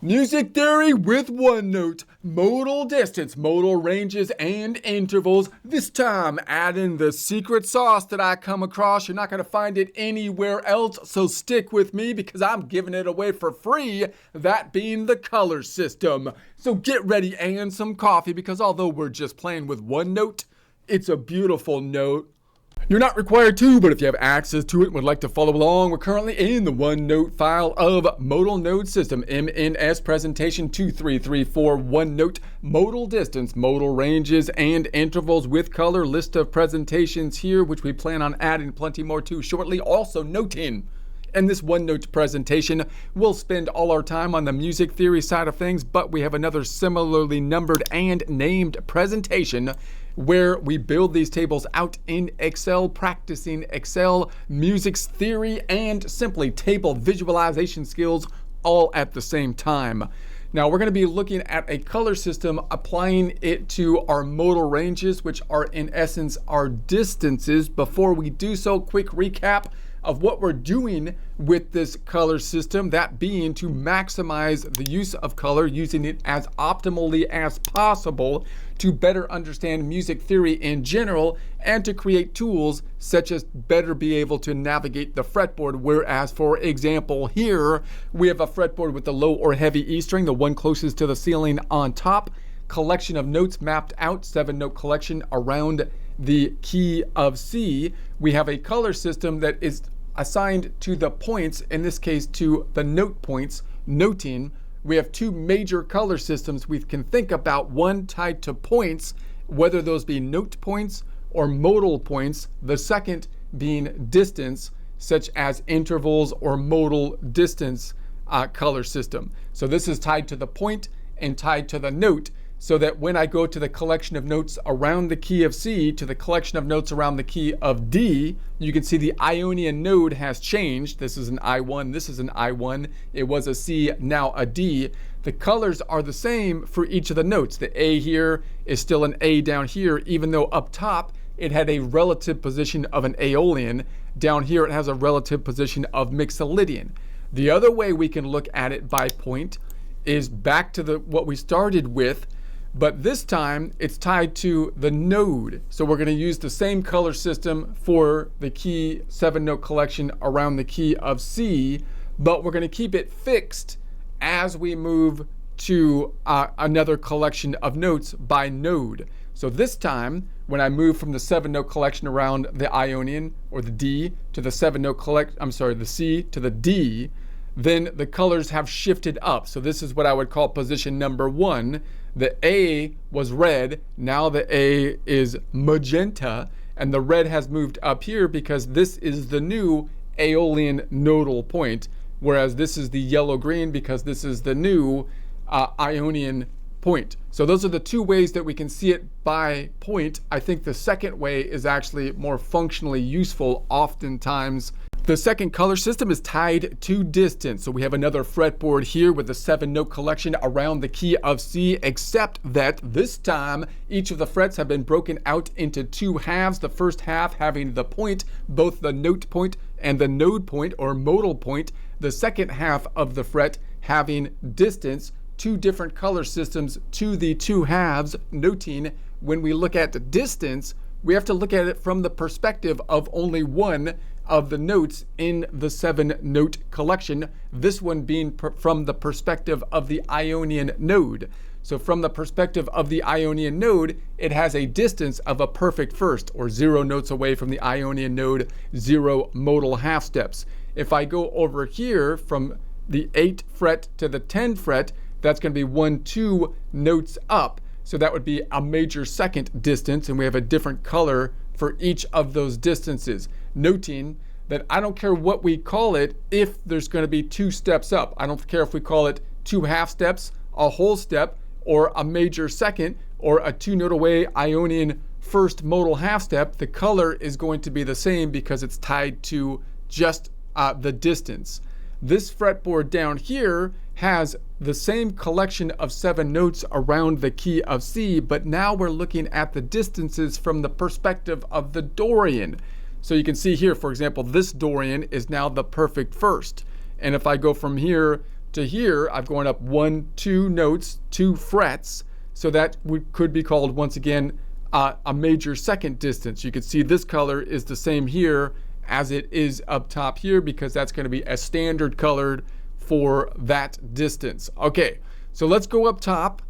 Music theory with OneNote, modal distance, modal ranges, and intervals. This time, add in the secret sauce that I come across. You're not going to find it anywhere else, so stick with me because I'm giving it away for free, that being the color system. So get ready and some coffee because although we're just playing with OneNote, it's a beautiful note. You're not required to, but if you have access to it and would like to follow along, we're currently in the OneNote file of Modal Node System, MNS Presentation 2334, OneNote, Modal Distance, Modal Ranges, and Intervals with Color. List of presentations here, which we plan on adding plenty more to shortly. Also noting, in this OneNote presentation, we'll spend all our time on the music theory side of things, but we have another similarly numbered and named presentation where we build these tables out in Excel, practicing Excel, music theory, and simply table visualization skills all at the same time. Now we're going to be looking at a color system, applying it to our modal ranges, which are in essence our distances. Before we do so, quick recap of what we're doing with this color system, that being to maximize the use of color, using it as optimally as possible to better understand music theory in general and to create tools such as better be able to navigate the fretboard. Whereas, for example, here we have a fretboard with the low or heavy E string, the one closest to the ceiling on top, collection of notes mapped out, 7-note collection around the key of C. We have a color system that is assigned to the points, in this case to the note points, noting. We have two major color systems we can think about, one tied to points, whether those be note points or modal points, the second being distance, such as intervals or modal distance color system. So this is tied to the point and tied to the note, so that when I go to the collection of notes around the key of C to the collection of notes around the key of D, you can see the Ionian node has changed. This is an I1, this is an I1. It was a C, now a D. The colors are the same for each of the notes. The A here is still an A down here, even though up top it had a relative position of an Aeolian. Down here it has a relative position of Mixolydian. The other way we can look at it by point is back to what we started with, but this time it's tied to the node. So we're going to use the same color system for the key 7-note collection around the key of C, but we're going to keep it fixed as we move to another collection of notes by node. So this time, when I move from the 7-note collection around the Ionian or the D to the 7-note the C to the D, then the colors have shifted up. So this is what I would call position number 1. The A was red, now the A is magenta, and the red has moved up here because this is the new Aeolian nodal point, whereas this is the yellow-green because this is the new Ionian point. So those are the two ways that we can see it by point. I think the second way is actually more functionally useful oftentimes. The second color system is tied to distance. So we have another fretboard here with a 7-note collection around the key of C, except that this time each of the frets have been broken out into two halves. The first half having the point, both the note point and the node point or modal point. The second half of the fret having distance, two different color systems to the two halves, noting when we look at distance, we have to look at it from the perspective of only one of the notes in the 7-note collection, this one being from the perspective of the Ionian node. So from the perspective of the Ionian node, it has a distance of a perfect first, or 0 notes away from the Ionian node, 0 modal half steps. If I go over here from the 8th fret to the 10th fret, that's going to be 1, 2 notes up. So that would be a major second distance, and we have a different color for each of those distances. Noting that I don't care what we call it if there's going to be 2 steps up. I don't care if we call it 2 half steps, a whole step, or a major second, or a 2-note away Ionian first modal half step. The color is going to be the same because it's tied to just the distance. This fretboard down here has the same collection of 7 notes around the key of C, but now we're looking at the distances from the perspective of the Dorian. So you can see here, for example, this Dorian is now the perfect first. And if I go from here to here, I've gone up 2 notes, 2 frets. So that could be called, once again, a major second distance. You can see this color is the same here as it is up top here, because that's going to be a standard colored for that distance. Okay, so let's go up top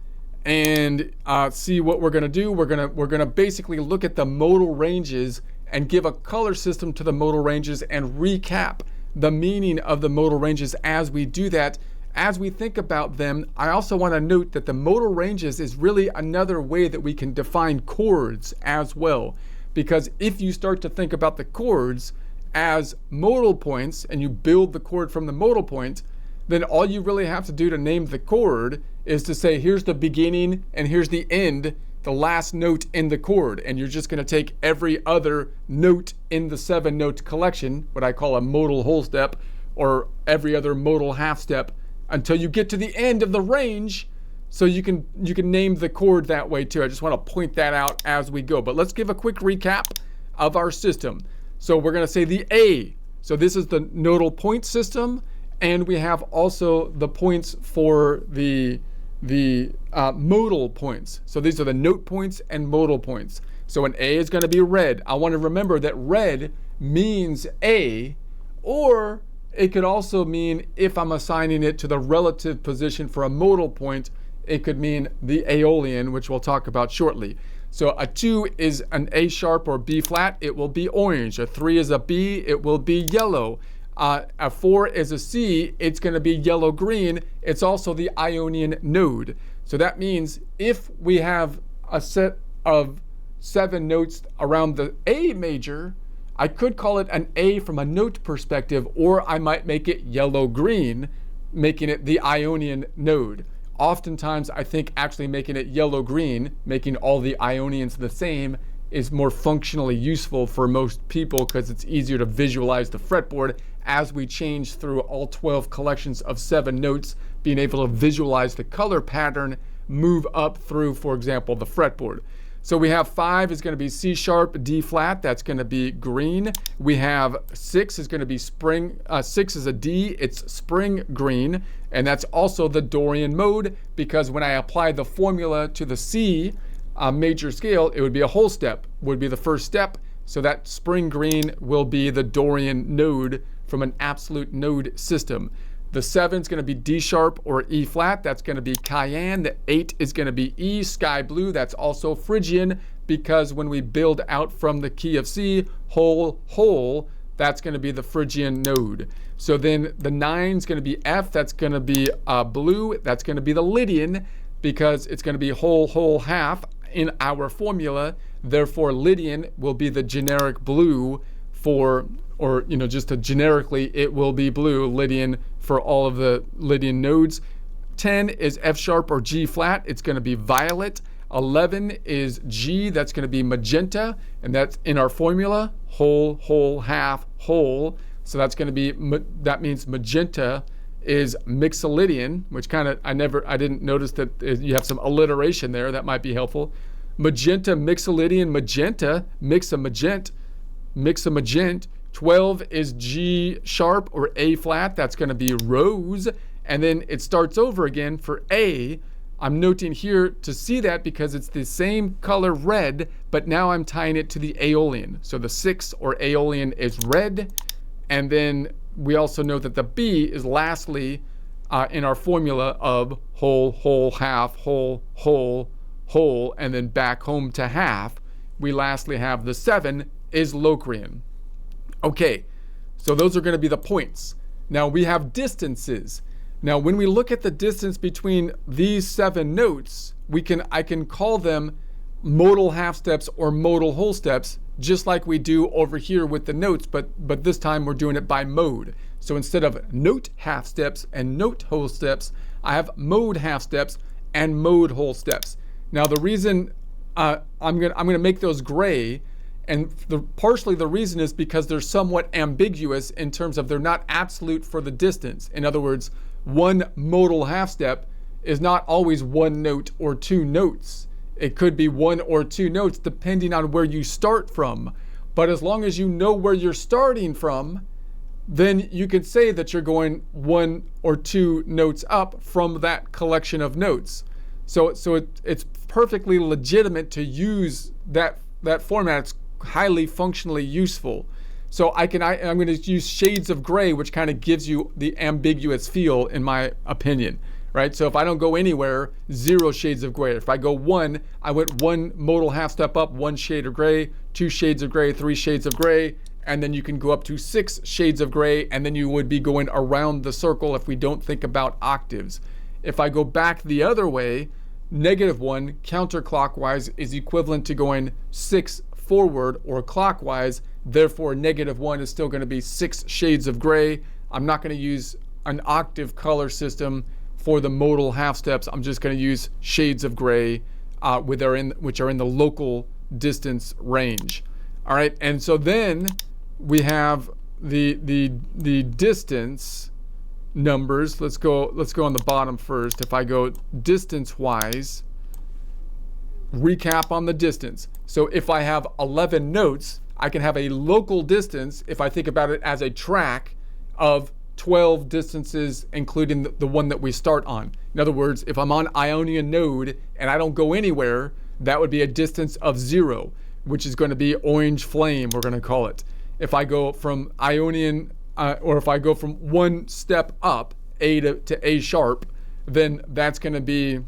and see what we're going to do. We're going to basically look at the modal ranges and give a color system to the modal ranges and recap the meaning of the modal ranges as we do that. As we think about them, I also want to note that the modal ranges is really another way that we can define chords as well. Because if you start to think about the chords as modal points and you build the chord from the modal point, then all you really have to do to name the chord is to say, here's the beginning and here's the end, the last note in the chord. And you're just going to take every other note in the 7-note collection, what I call a modal whole step, or every other modal half step, until you get to the end of the range. So you can name the chord that way too. I just want to point that out as we go. But let's give a quick recap of our system. So we're going to say the A. So this is the nodal point system, and we have also the points for the modal points. So these are the note points and modal points. So an A is going to be red. I want to remember that red means A, or it could also mean, if I'm assigning it to the relative position for a modal point, it could mean the aeolian, which we'll talk about shortly. So a 2 is an A sharp or B flat, it will be orange. A 3 is a B, it will be yellow. A 4 is a C, it's going to be yellow-green. It's also the Ionian node. So that means if we have a set of 7 notes around the A major, I could call it an A from a note perspective, or I might make it yellow-green, making it the Ionian node. Oftentimes, I think actually making it yellow-green, making all the Ionians the same, is more functionally useful for most people because it's easier to visualize the fretboard as we change through all 12 collections of 7 notes, being able to visualize the color pattern move up through, for example, the fretboard. So we have 5 is going to be C sharp, D flat, that's going to be green. We have 6 is going to be 6 is a D, it's spring green, and that's also the Dorian mode, because when I apply the formula to the C major scale, it would be a whole step, would be the first step. So that spring green will be the Dorian node from an absolute node system. The 7 is going to be D sharp or E flat. That's going to be Cayenne. The 8 is going to be E, sky blue. That's also Phrygian, because when we build out from the key of C, whole, that's going to be the Phrygian node. So then the 9 is going to be F. That's going to be blue. That's going to be the Lydian, because it's going to be whole, half in our formula. Therefore, Lydian will be the generic blue for, or just generically, it will be blue, Lydian, for all of the Lydian nodes. 10 is F sharp or G flat. It's going to be violet. 11 is G. That's going to be magenta, and that's in our formula, whole, half, whole. So that's going to be, that means magenta is mixolydian, which kind of, I didn't notice that you have some alliteration there. That might be helpful. Magenta, mixolydian, magenta, mix a magent. 12 is G sharp or A flat. That's going to be rose. And then it starts over again for A. I'm noting here to see that because it's the same color red, but now I'm tying it to the aeolian. So the 6 or aeolian is red. And then we also know that the B is lastly in our formula of whole, half, whole, and then back home to half. We lastly have the 7 is Locrian. Okay, so those are going to be the points. Now we have distances. Now when we look at the distance between these 7 notes, I can call them modal half steps or modal whole steps, just like we do over here with the notes, but this time we're doing it by mode. So instead of note half steps and note whole steps, I have mode half steps and mode whole steps. Now the reason I'm gonna make those gray, and partially the reason is because they're somewhat ambiguous in terms of they're not absolute for the distance. In other words, one modal half step is not always 1 note or 2 notes. It could be 1 or 2 notes depending on where you start from. But as long as you know where you're starting from, then you can say that you're going 1 or 2 notes up from that collection of notes. So it's perfectly legitimate to use that format. It's highly functionally useful. So I'm going to use shades of gray, which kind of gives you the ambiguous feel, in my opinion, right? So if I don't go anywhere, 0 shades of gray. If I go 1, I went 1 modal half step up, 1 shade of gray, 2 shades of gray, 3 shades of gray, and then you can go up to 6 shades of gray, and then you would be going around the circle if we don't think about octaves. If I go back the other way, -1 counterclockwise is equivalent to going 6 forward or clockwise. Therefore, -1 is still going to be 6 shades of gray. I'm not going to use an octave color system for the modal half steps. I'm just going to use shades of gray, which are in the local distance range. All right, and so then we have the distance numbers. Let's go on the bottom first. If I go distance wise, recap on the distance. So if I have 11 notes, I can have a local distance, if I think about it as a track, of 12 distances, including the one that we start on. In other words, if I'm on Ionian node and I don't go anywhere, that would be a distance of 0, which is going to be orange flame, we're going to call it. If I go from Ionian, or if I go from 1 step up, A to A sharp, then that's going to be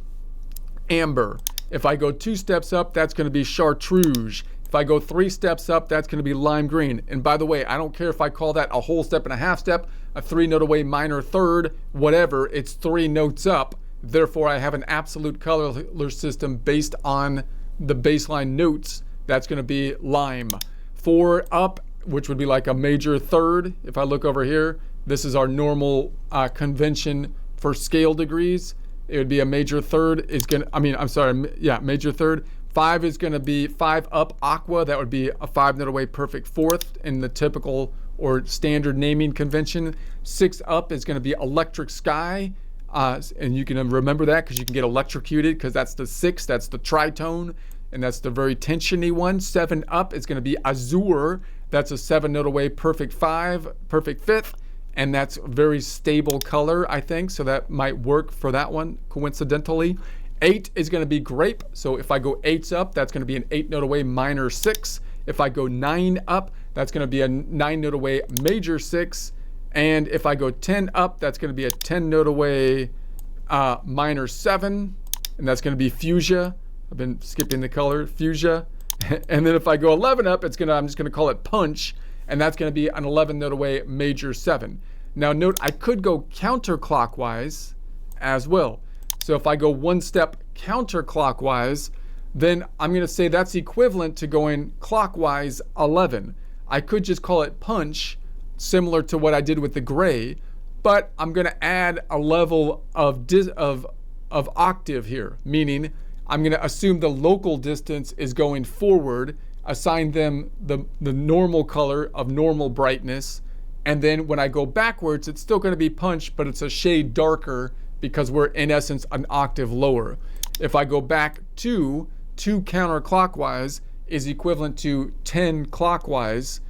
amber. If I go 2 steps up, that's going to be chartreuse. If I go 3 steps up, that's going to be lime green. And by the way, I don't care if I call that a whole step and a half step, a 3 note away minor third, whatever, it's 3 notes up. Therefore, I have an absolute color system based on the baseline notes. That's going to be lime. 4 up, which would be like a major third. If I look over here, this is our normal convention for scale degrees. It would be a major third major third. 5 is going to be 5 up aqua. That would be a 5 note away perfect fourth in the typical or standard naming convention. 6 up is going to be electric sky. And you can remember that because you can get electrocuted, because that's the 6, that's the tritone, and that's the very tensiony one. 7 up is going to be azure. That's a 7 note away perfect 5, perfect fifth. And that's a very stable color, I think. So that might work for that one, coincidentally. 8 is going to be grape. So if I go 8s up, that's going to be an 8 note away minor 6. If I go 9 up, that's going to be a 9 note away major 6. And if I go 10 up, that's going to be a 10 note away minor 7. And that's going to be fuchsia. I've been skipping the color, fuchsia. And then if I go 11 up, I'm just going to call it punch. And that's going to be an 11 note away major 7. Now note, I could go counterclockwise as well. So if I go 1 step counterclockwise, then I'm going to say that's equivalent to going clockwise 11. I could just call it punch, similar to what I did with the gray, but I'm going to add a level of octave here, meaning I'm going to assume the local distance is going forward, assign them the normal color of normal brightness, and then when I go backwards, it's still going to be punch, but it's a shade darker because we're in essence an octave lower. If I go back 2 counterclockwise is equivalent to 10 clockwise.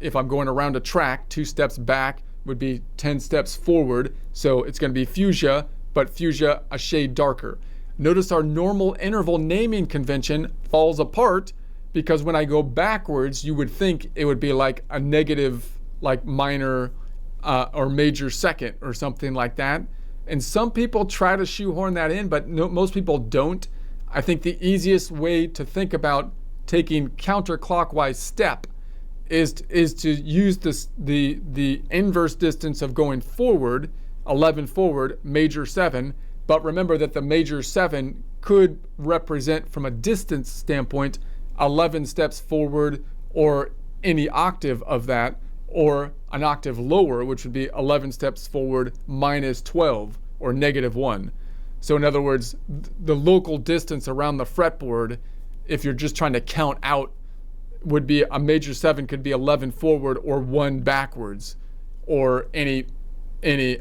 If I'm going around a track, 2 steps back would be 10 steps forward. So it's going to be fuchsia, but fuchsia a shade darker. Notice our normal interval naming convention falls apart, because when I go backwards, you would think it would be like a negative, like minor or major second or something like that. And some people try to shoehorn that in, but most people don't. I think the easiest way to think about taking counterclockwise step is to use the inverse distance of going forward, 11 forward, major 7. But remember that the major 7 could represent, from a distance standpoint, 11 steps forward or any octave of that, or an octave lower, which would be 11 steps forward minus 12 or -1. So in other words, the local distance around the fretboard, if you're just trying to count out, would be a major 7 could be 11 forward or 1 backwards, or any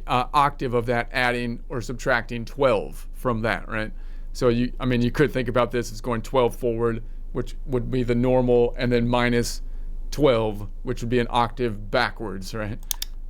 octave of that, adding or subtracting 12 from that, right? So you could think about this as going 12 forward, which would be the normal, and then minus 12, which would be an octave backwards, right?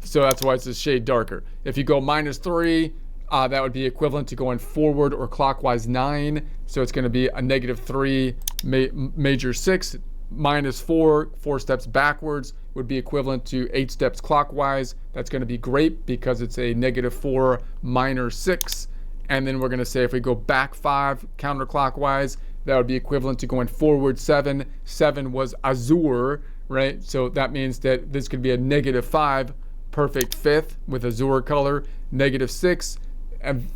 So that's why it's a shade darker. If you go -3, that would be equivalent to going forward or clockwise 9. So it's going to be a -3 major 6. -4, 4 steps backwards, would be equivalent to 8 steps clockwise. That's going to be great because it's a -4 minor 6. And then we're going to say if we go back 5 counterclockwise, that would be equivalent to going forward 7. 7 was azure, right? So that means that this could be a -5 perfect fifth with azure color. -6, and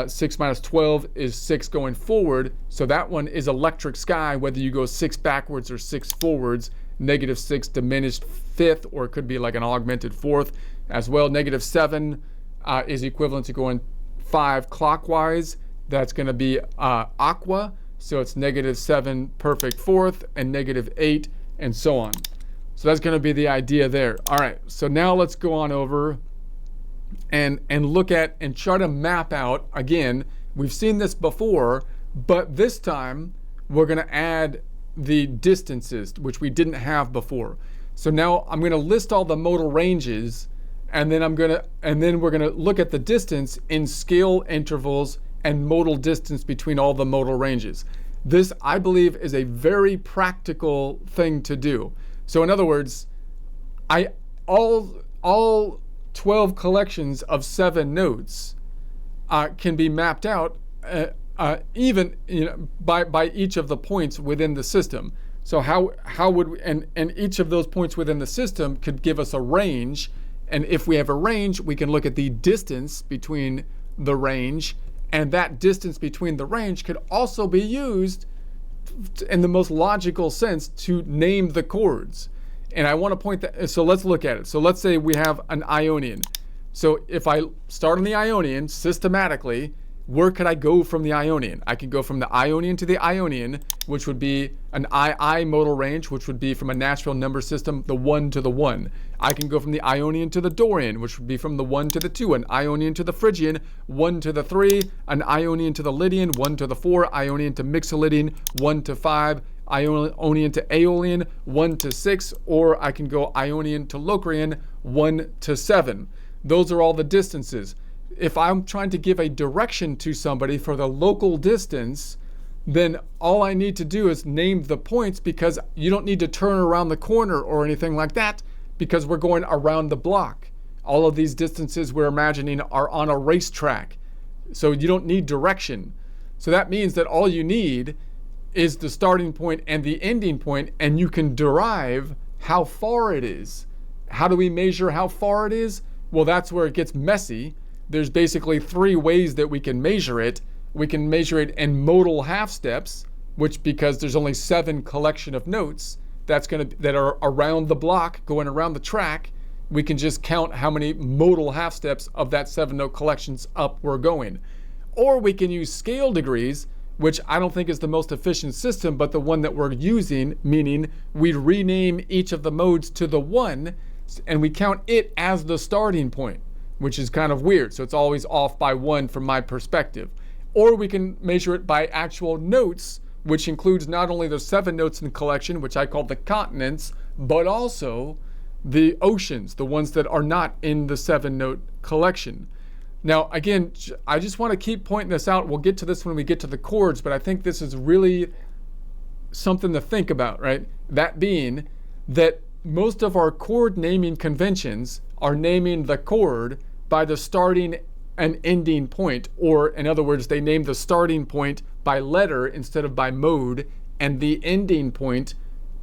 6 minus 12 is 6 going forward. So that one is electric sky, whether you go 6 backwards or 6 forwards. -6 diminished fifth, or it could be like an augmented fourth as well. -7 is equivalent to going 5 clockwise. That's going to be aqua. So it's -7 perfect fourth and -8 and so on. So that's going to be the idea there. All right. So now let's go on over and look at and try to map out. Again, we've seen this before, but this time we're going to add the distances, which we didn't have before. So now I'm going to list all the modal ranges, and then we're going to look at the distance in scale intervals and modal distance between all the modal ranges. This, I believe, is a very practical thing to do. So in other words, all 12 collections of 7 notes can be mapped out even by each of the points within the system. So how would we, and each of those points within the system could give us a range. And if we have a range, we can look at the distance between the range, and that distance between the range could also be used in the most logical sense to name the chords. And I want to point that, so let's look at it. So let's say we have an Ionian. So if I start on the Ionian systematically, where could I go from the Ionian? I can go from the Ionian to the Ionian, which would be an II modal range, which would be from a natural number system, the 1 to the 1. I can go from the Ionian to the Dorian, which would be from the 1 to the 2, an Ionian to the Phrygian, 1 to the 3, an Ionian to the Lydian, 1 to the 4, Ionian to Mixolydian, 1 to 5, Ionian to Aeolian, 1 to 6, or I can go Ionian to Locrian, 1 to 7. Those are all the distances. If I'm trying to give a direction to somebody for the local distance, then all I need to do is name the points, because you don't need to turn around the corner or anything like that, because we're going around the block. All of these distances we're imagining are on a racetrack. So you don't need direction. So that means that all you need is the starting point and the ending point, and you can derive how far it is. How do we measure how far it is? Well, that's where it gets messy. There's basically 3 ways that we can measure it. We can measure it in modal half steps, which, because there's only 7 collection of notes that are around the block, going around the track, we can just count how many modal half steps of that 7 note collections up we're going. Or we can use scale degrees, which I don't think is the most efficient system, but the one that we're using, meaning we rename each of the modes to the 1, and we count it as the starting point, which is kind of weird. So it's always off by 1 from my perspective. Or we can measure it by actual notes, which includes not only the 7 notes in the collection, which I call the continents, but also the oceans, the ones that are not in the 7 note collection. Now, again, I just want to keep pointing this out. We'll get to this when we get to the chords, but I think this is really something to think about, right? That being that most of our chord naming conventions are naming the chord by the starting and ending point, or in other words, they name the starting point by letter instead of by mode, and the ending point,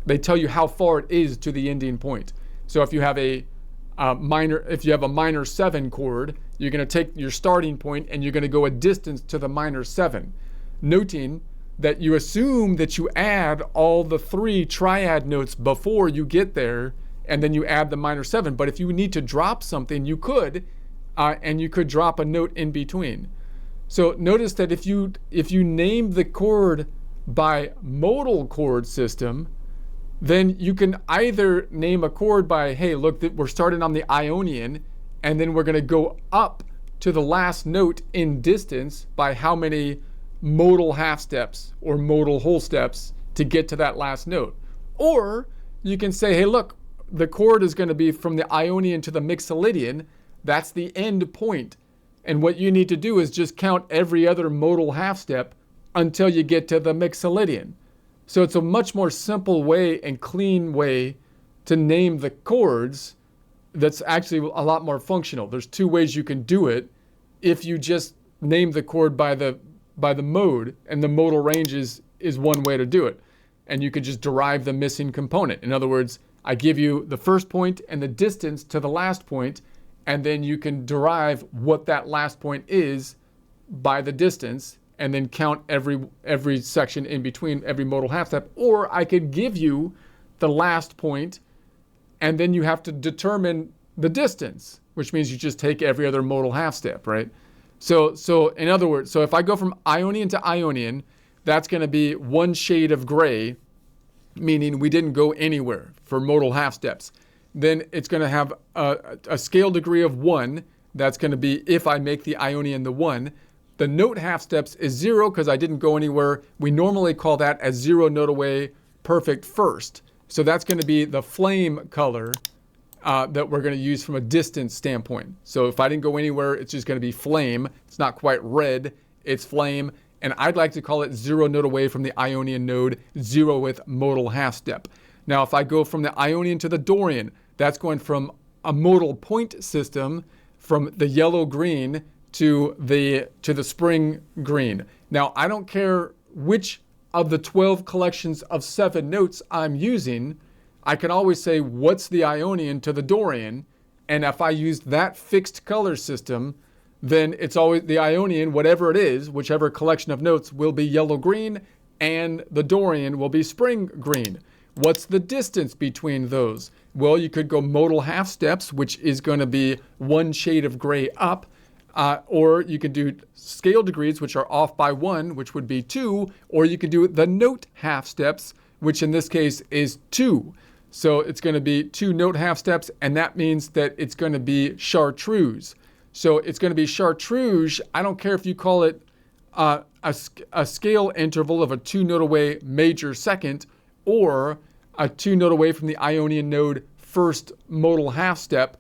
they tell you how far it is to the ending point. So if you have a minor 7 chord, you're going to take your starting point and you're going to go a distance to the minor 7, noting that you assume that you add all the 3 triad notes before you get there, and then you add the minor 7. But if you need to drop something, you could, and you could drop a note in between. So notice that if you name the chord by modal chord system, then you can either name a chord by, hey, look, we're starting on the Ionian, and then we're going to go up to the last note in distance by how many modal half steps or modal whole steps to get to that last note. Or you can say, hey, look, the chord is going to be from the Ionian to the Mixolydian. That's the end point. And what you need to do is just count every other modal half step until you get to the Mixolydian. So it's a much more simple way and clean way to name the chords that's actually a lot more functional. There's two ways you can do it if you just name the chord by the mode, and the modal range is one way to do it. And you could just derive the missing component. In other words, I give you the first point and the distance to the last point, and then you can derive what that last point is by the distance, and then count every section in between, every modal half step. Or I could give you the last point, and then you have to determine the distance, which means you just take every other modal half step, right? So in other words, so if I go from Ionian to Ionian, that's going to be one shade of gray, meaning we didn't go anywhere for modal half steps. Then it's going to have a scale degree of 1. That's going to be if I make the Ionian the 1. The note half steps is 0 because I didn't go anywhere. We normally call that a 0 note away perfect first. So that's going to be the flame color that we're going to use from a distance standpoint. So if I didn't go anywhere, it's just going to be flame. It's not quite red, it's flame. And I'd like to call it 0 note away from the Ionian node, 0th modal half step. Now, if I go from the Ionian to the Dorian, that's going from a modal point system from the yellow-green to the spring green. Now, I don't care which of the 12 collections of 7 notes I'm using. I can always say, what's the Ionian to the Dorian? And if I use that fixed color system, then it's always the Ionian, whatever it is, whichever collection of notes will be yellow-green, and the Dorian will be spring green. What's the distance between those? Well, you could go modal half steps, which is going to be one shade of gray up, or you could do scale degrees, which are off by 1, which would be 2, or you could do the note half steps, which in this case is 2. So it's going to be 2 note half steps, and that means that it's going to be chartreuse. So it's going to be chartreuse. I don't care if you call it a scale interval of a 2 note away major second, or a 2 note away from the Ionian node first modal half step.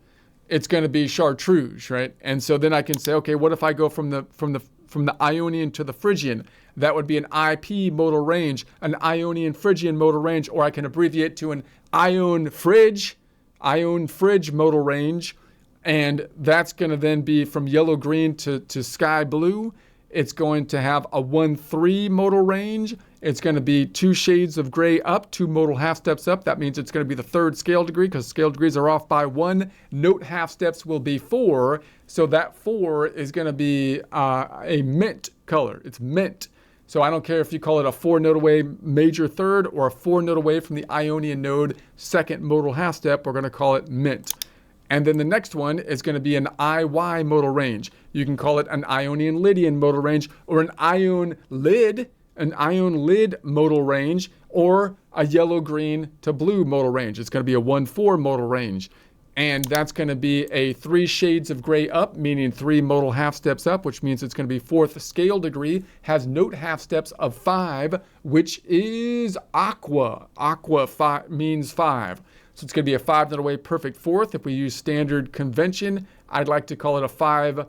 It's going to be chartreuse, right? And so then I can say, okay, what if I go from the Ionian to the Phrygian? That would be an IP modal range, an Ionian Phrygian modal range, or I can abbreviate to an Ion Phryg modal range. And that's going to then be from yellow-green to sky blue. It's going to have a 1-3 modal range. It's going to be 2 shades of gray up, 2 modal half steps up. That means it's going to be the 3rd scale degree because scale degrees are off by 1. Note half steps will be 4. So that 4 is going to be a mint color. It's mint. So I don't care if you call it a 4 note away major third or a 4 note away from the Ionian node 2nd modal half step. We're going to call it mint. And then the next one is going to be an IY modal range. You can call it an Ionian Lydian modal range, or an Ion Lid modal range, or a yellow-green to blue modal range. It's going to be a 1-4 modal range. And that's going to be a 3 shades of gray up, meaning 3 modal half steps up, which means it's going to be 4th scale degree, has note half steps of 5, which is aqua. Aqua means 5. So it's going to be a 5 note away perfect 4th. If we use standard convention, I'd like to call it a 5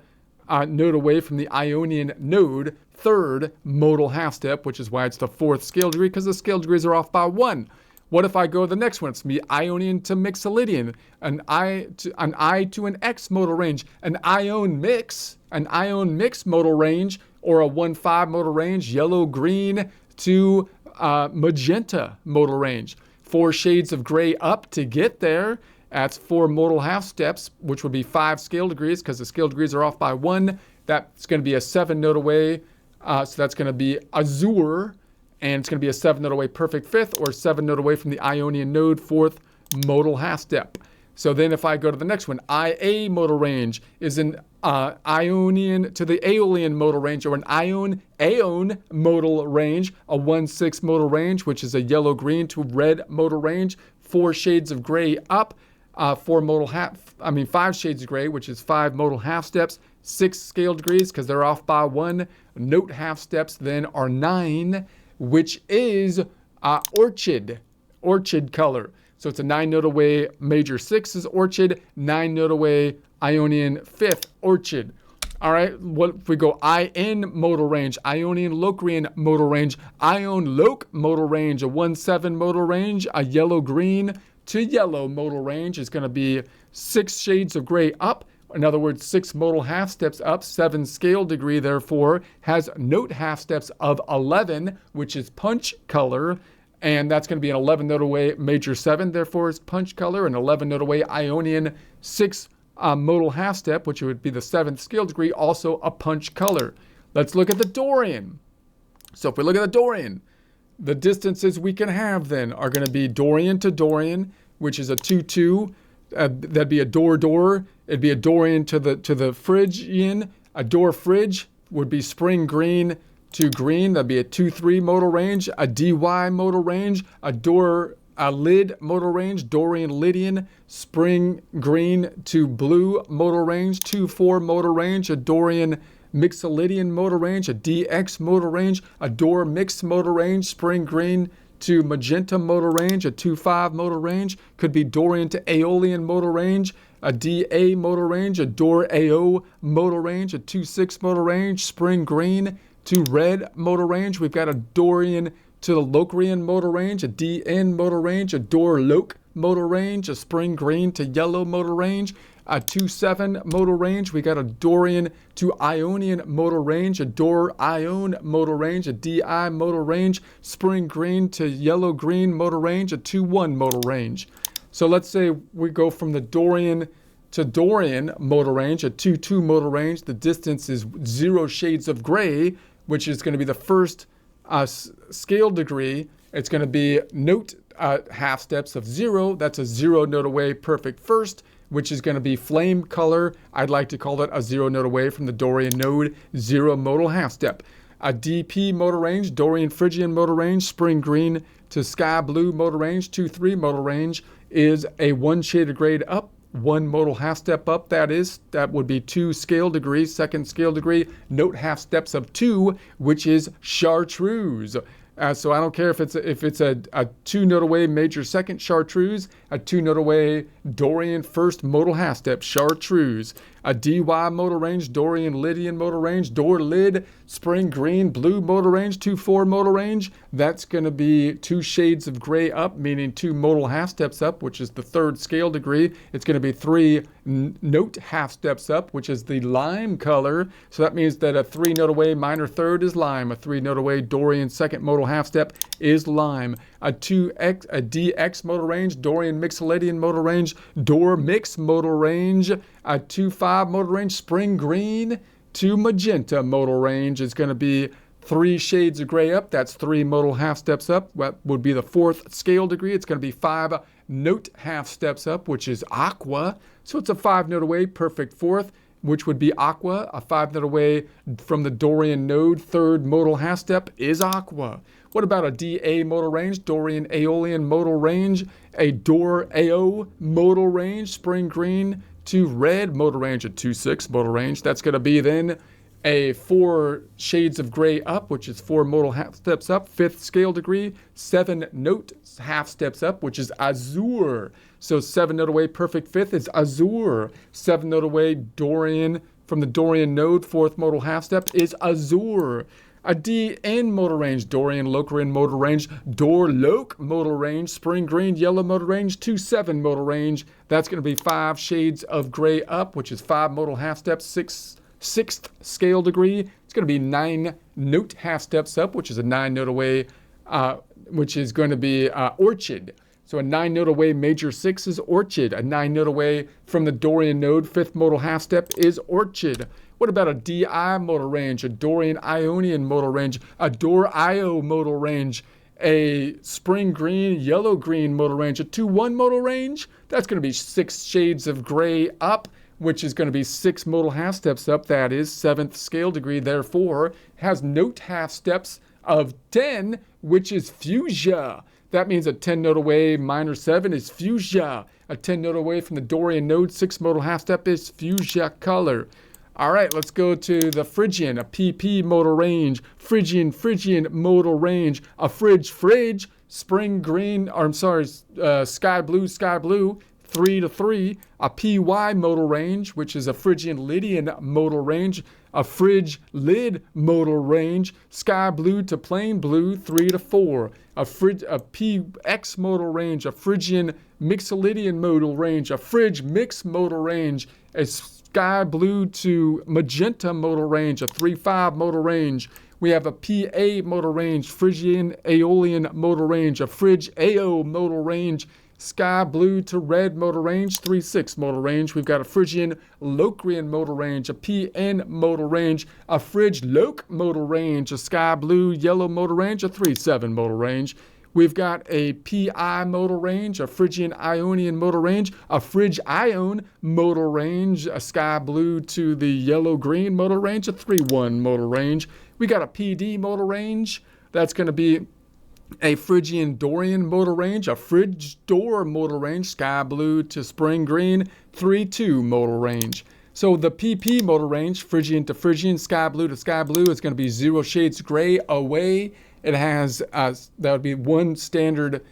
note away from the Ionian node 3rd modal half step, which is why it's the 4th scale degree, because the scale degrees are off by 1. What if I go to the next one? It's going to be Ionian to Mixolydian, an I to an X modal range, an Ion mix modal range, or a 1-5 modal range, yellow-green to magenta modal range. 4 shades of gray up to get there. That's 4 modal half steps, which would be 5 scale degrees because the scale degrees are off by 1. That's going to be a 7 note away. So that's going to be azure, and it's going to be a 7 note away perfect 5th, or 7 note away from the Ionian node 4th modal half step. So then if I go to the next one, IA modal range is an Ionian to the Aeolian modal range, or an Aeon modal range, a 1-6 modal range, which is a yellow-green to red modal range, 4 shades of gray up, 5 shades of gray, which is 5 modal half steps, 6 scale degrees because they're off by 1. Note half steps then are 9, which is orchid color. So it's a 9-note away major 6 is Orchid, 9-note away Ionian 5th Orchid. All right, what if we go IN modal range, Ionian Locrian modal range, Ion Loc modal range, a 1-7 modal range, a yellow-green to yellow modal range is going to be 6 shades of gray up. In other words, 6 modal half steps up, 7 scale degree, therefore, has note half steps of 11, which is punch color. And that's going to be an 11-note away major 7, therefore, is punch color, an 11-note away Ionian 6 modal half step, which would be the 7th scale degree, also a punch color. Let's look at the Dorian. So if we look at the Dorian, the distances we can have then are going to be Dorian to Dorian, which is a 2-2. That'd be a door. It'd be a Dorian to the Phrygian. A door fridge would be spring green to green. That'd be a 2-3 modal range. A DY modal range. A lid modal range, Dorian Lydian, spring green to blue modal range, 2-4 modal range, a Dorian Mixolydian modal range, a DX modal range, a Dor mixed modal range, spring green to magenta modal range, a 2-5 modal range, could be Dorian to Aeolian modal range, a DA modal range, a Dor AO modal range, a 2-6 modal range, spring green to red modal range. We've got a Dorian to the Locrian modal range, a DN modal range, a Dor Loc modal range, a spring green to yellow modal range, a 2-7 modal range. We got a Dorian to Ionian modal range, a Dor Ion modal range, a DI modal range, spring green to yellow green modal range, a 2-1 modal range. So let's say we go from the Dorian to Dorian modal range, a 2-2 modal range. The distance is 0 shades of gray, which is going to be the first scale degree. It's going to be note half steps of 0. That's a 0-note away perfect first, which is going to be flame color. I'd like to call it a 0-note away from the Dorian node, 0 modal half step. A DP modal range, Dorian Phrygian modal range, spring green to sky blue modal range, 2-3 modal range is a 1 shade of grade up, 1 modal half step up, that would be 2 scale degrees, 2nd scale degree, note half steps of 2, which is chartreuse. So I don't care if it's a 2-note away major 2nd chartreuse, a 2-note away Dorian 1st modal half step chartreuse, a DY modal range, Dorian Lydian modal range, Dor lid, spring green, blue modal range, 2-4 modal range. That's going to be 2 shades of gray up, meaning 2 modal half steps up, which is the 3rd scale degree. It's going to be 3 note half steps up, which is the lime color. So that means that a 3-note away minor 3rd is lime, a 3-note away Dorian 2nd modal half step is lime, a DX modal range, Dorian Mixolydian modal range, Dor mix modal range, a 2-5 modal range, spring green to magenta modal range is going to be 3 shades of gray up. That's 3 modal half steps up. That would be the 4th scale degree. It's going to be 5 note half steps up, which is aqua. So it's a 5-note away perfect 4th, which would be aqua. A 5-note away from the Dorian node, 3rd modal half step is aqua. What about a DA modal range, Dorian Aeolian modal range, a Dor AO modal range, spring green to red modal range, a 2-6 modal range. That's going to be then a 4 shades of gray up, which is 4 modal half steps up, 5th scale degree, 7 note half steps up, which is azure. So 7-note away perfect 5th is azure. 7-note away Dorian from the Dorian node, 4th modal half step is azure. A DN modal range, Dorian Locrian modal range, Dor Loc modal range, spring green yellow modal range, 2-7 modal range. That's going to be 5 shades of gray up, which is 5 modal half steps, 6th scale degree. It's going to be 9 note half steps up, which is a 9-note away, which is going to be orchid. So a 9-note away major 6 is orchid. A 9-note away from the Dorian node, 5th modal half step is orchid. What about a DI modal range, a Dorian Ionian modal range, a Dor IO modal range, a spring green, yellow green modal range, a 2-1 modal range? That's going to be 6 shades of gray up, which is going to be 6 modal half steps up. That is 7th scale degree, therefore has note half steps of 10, which is fuchsia. That means a 10-note away minor 7 is fuchsia. A 10-note away from the Dorian node, 6 modal half step is fuchsia color. All right, let's go to the Phrygian, a PP modal range, Phrygian modal range, a fridge, spring green, or I'm sorry, sky blue, 3 to 3, a PY modal range, which is a Phrygian Lydian modal range, a fridge lid modal range, sky blue to plain blue, 3 to 4, a PX modal range, a Phrygian Mixolydian modal range, a fridge mix modal range, a sky blue to magenta modal range, a 3-5 modal range. We have a PA modal range, Phrygian Aeolian modal range, a fridge AO modal range, sky blue to red modal range, 3-6 modal range. We've got a Phrygian Locrian modal range, a PN modal range, a fridge Loc modal range, a sky blue yellow modal range, a 3-7 modal range. We've got a PI modal range, a Phrygian Ionian modal range, a fridge Ion modal range, a sky blue to the yellow green modal range, a 3-1 modal range. We got a PD modal range. That's going to be a Phrygian Dorian modal range, a fridge door modal range, sky blue to spring green, 3-2 modal range. So the PP modal range, Phrygian to Phrygian, sky blue to sky blue, is going to be 0 shades gray away. It has, that would be one standard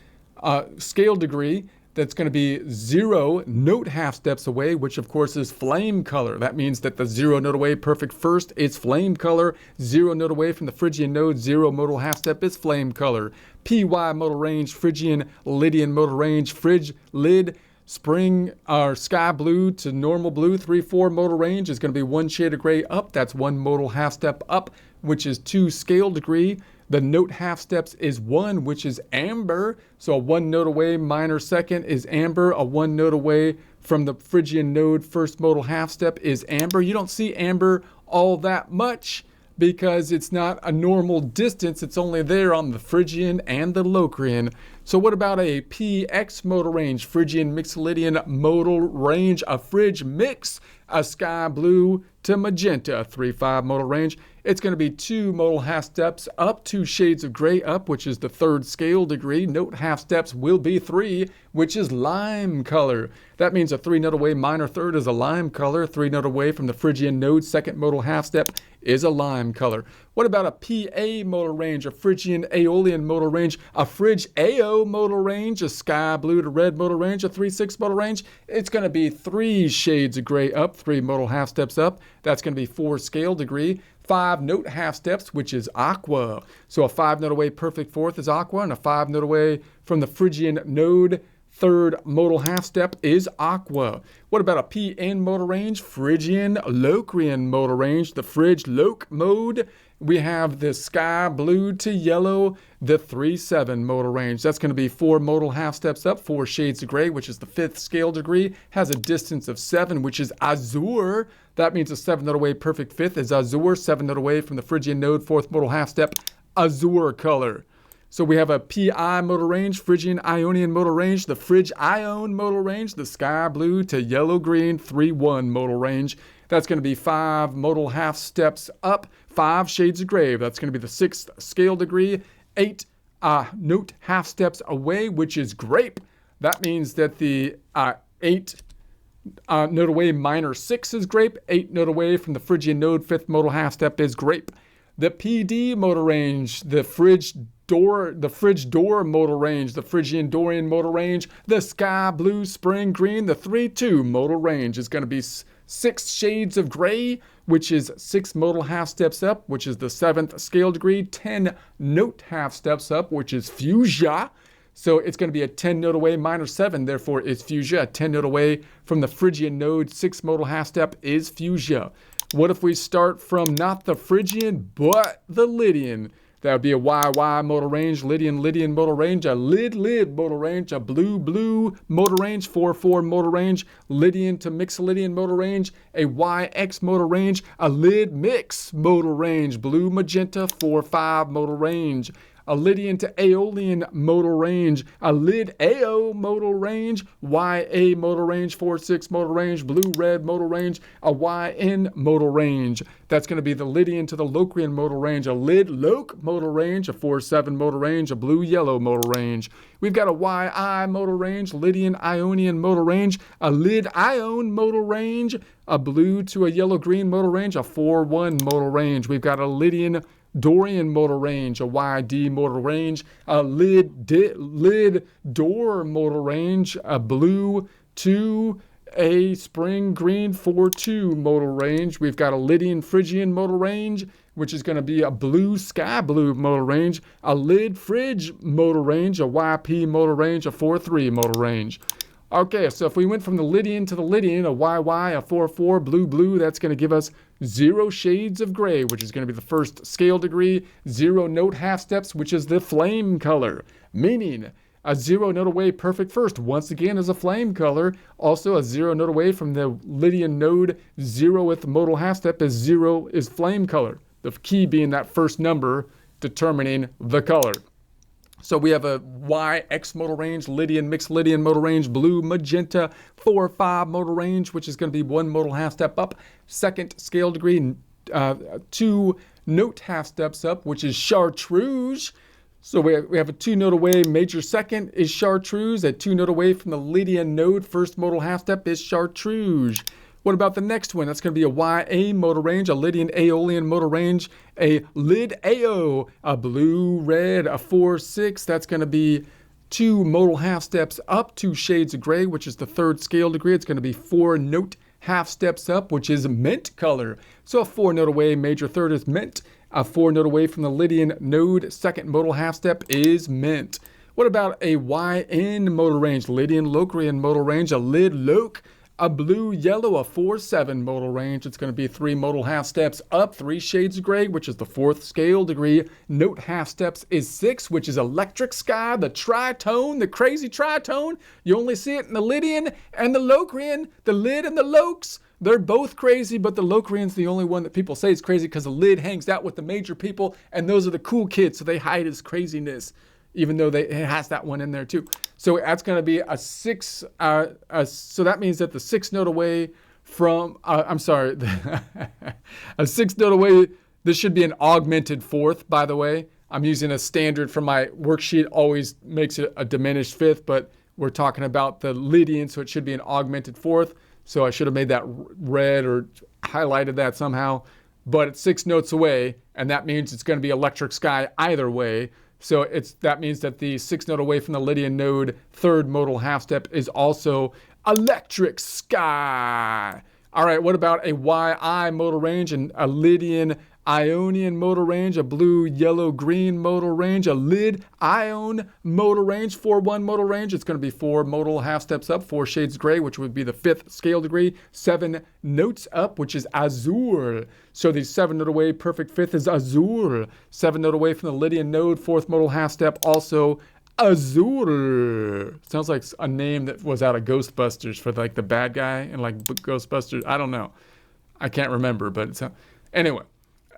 scale degree. That's going to be 0 note half steps away, which of course is flame color. That means that the 0 note away perfect first is flame color. 0 note away from the Phrygian node, 0 modal half step is flame color. PY modal range, Phrygian Lydian modal range, fridge lid, spring or sky blue to normal blue, 3-4 modal range is going to be 1 shade of gray up. That's 1 modal half step up, which is 2 scale degree. The note half steps is 1, which is amber. So a 1 note away minor second is amber. A 1 note away from the Phrygian node first modal half step is amber. You don't see amber all that much because it's not a normal distance. It's only there on the Phrygian and the Locrian. So what about a PX modal range, Phrygian Mixolydian modal range, a fridge mix, a sky blue to magenta, 3-5 modal range. It's going to be 2 modal half steps up, 2 shades of gray up, which is the 3rd scale degree. Note half steps will be 3, which is lime color. That means a 3 note away minor third is a lime color. 3 note away from the Phrygian node, 2nd modal half step is a lime color. What about a PA modal range, a Phrygian Aeolian modal range, a fridge AO modal range, a sky blue to red modal range, a 3-6 modal range? It's going to be 3 shades of gray up, 3 modal half steps up. That's going to be 4 scale degree. 5 note half steps, which is aqua. So a 5 note away perfect 4th is aqua, and a 5 note away from the Phrygian node 3rd modal half step is aqua. What about a PN modal range? Phrygian Locrian modal range, the fridge Loc mode. We have the sky blue to yellow, the 3-7 modal range. That's going to be 4 modal half steps up, 4 shades of gray, which is the 5th scale degree, has a distance of 7, which is azure. That means a 7 note away perfect 5th is azure, 7 note away from the Phrygian node, 4th modal half step, azure color. So we have a PI modal range, Phrygian Ionian modal range, the fridge Ion modal range, the sky blue to yellow green, 3-1 modal range. That's going to be 5 modal half steps up, 5 shades of gray. That's going to be the 6th scale degree, 8 note half steps away, which is grape. That means that the 8 note away minor 6 is grape, 8 note away from the Phrygian node, 5th modal half step is grape. The PD modal range, the fridge door modal range, the Phrygian Dorian modal range, the sky blue spring green, the 3-2 modal range is going to be 6 shades of gray, which is 6 modal half steps up, which is the 7th scale degree, 10 note half steps up, which is fuchsia. So it's going to be a 10 note away minor 7, therefore is fuchsia. A 10 note away from the Phrygian node, 6 modal half step is fuchsia. What if we start from not the Phrygian, but the Lydian? That would be a YY modal range, Lydian modal range, a lid modal range, a blue modal range, 4-4 modal range, Lydian to Mixolydian modal range, a YX modal range, a lid mix modal range, blue magenta, 4-5 modal range, a Lydian to Aeolian modal range, a lid AO modal range, YA modal range, 4-6 modal range, blue-red modal range, a YN modal range. That's going to be the Lydian to the Locrian modal range, a lid Loc modal range, a 4-7 modal range, a blue-yellow modal range. We've got a YI modal range, Lydian Ionian modal range, a lid Ion modal range, a blue to a yellow-green modal range, a 4-1 modal range. We've got a Lydian Dorian modal range, a YD modal range, a lid door modal range, a blue to a spring green 4-2 modal range. We've got a Lydian Phrygian modal range, which is going to be a blue sky blue modal range, a lid fridge modal range, a YP modal range, a 4-3 modal range. Okay, so if we went from the Lydian to the Lydian, a YY, a 4-4, blue, that's going to give us 0 shades of gray, which is going to be the first scale degree, 0 note half steps, which is the flame color, meaning a 0 note away perfect first, once again, is a flame color. Also, a 0 note away from the Lydian node, 0th modal half step is 0 is flame color. The key being that first number determining the color. So we have a YX modal range, Lydian, mixed Lydian modal range, blue, magenta, 4-5 modal range, which is going to be 1 modal half step up. Second scale degree, 2 note half steps up, which is chartreuse. So we have a 2 note away, major second is chartreuse. A 2 note away from the Lydian node, first modal half step is chartreuse. What about the next one? That's going to be a YA modal range, a Lydian Aeolian modal range, a lid AO, a blue, red, a 4-6. That's going to be 2 modal half steps up, 2 shades of gray, which is the third scale degree. It's going to be 4 note half steps up, which is mint color. So a 4 note away, major third is mint. A 4 note away from the Lydian node, second modal half step is mint. What about a YN modal range, Lydian Locrian modal range, a lid Loc, a blue, yellow, a 4-7 modal range. It's going to be 3 modal half steps up, 3 shades of gray, which is the fourth scale degree. Note half steps is 6, which is electric sky, the tritone, the crazy tritone. You only see it in the Lydian and the Locrian, the lid and the Locs. They're both crazy, but the Locrian's the only one that people say is crazy because the lid hangs out with the major people, and those are the cool kids, so they hide his craziness, even though it has that one in there too. So that's going to be a 6. So that means that the 6 note away from, a 6 note away, this should be an augmented fourth, by the way. I'm using a standard from my worksheet, always makes it a diminished fifth, but we're talking about the Lydian, so it should be an augmented fourth. So I should have made that red or highlighted that somehow. But it's 6 notes away, and that means it's going to be electric sky either way. So that means that the 6 note away from the Lydian node, third modal half step is also electric sky. All right, what about a YI modal range and a Lydian Ionian modal range, a blue, yellow, green modal range, a lid ion modal range, 4-1 modal range. It's going to be 4 modal half steps up, 4 shades gray, which would be the 5th scale degree, 7 notes up, which is azure. So the 7 note away, perfect 5th is azure. 7 note away from the Lydian node, 4th modal half step, also azure. Sounds like a name that was out of Ghostbusters for like the bad guy in like Ghostbusters. I don't know. I can't remember, but it's anyway.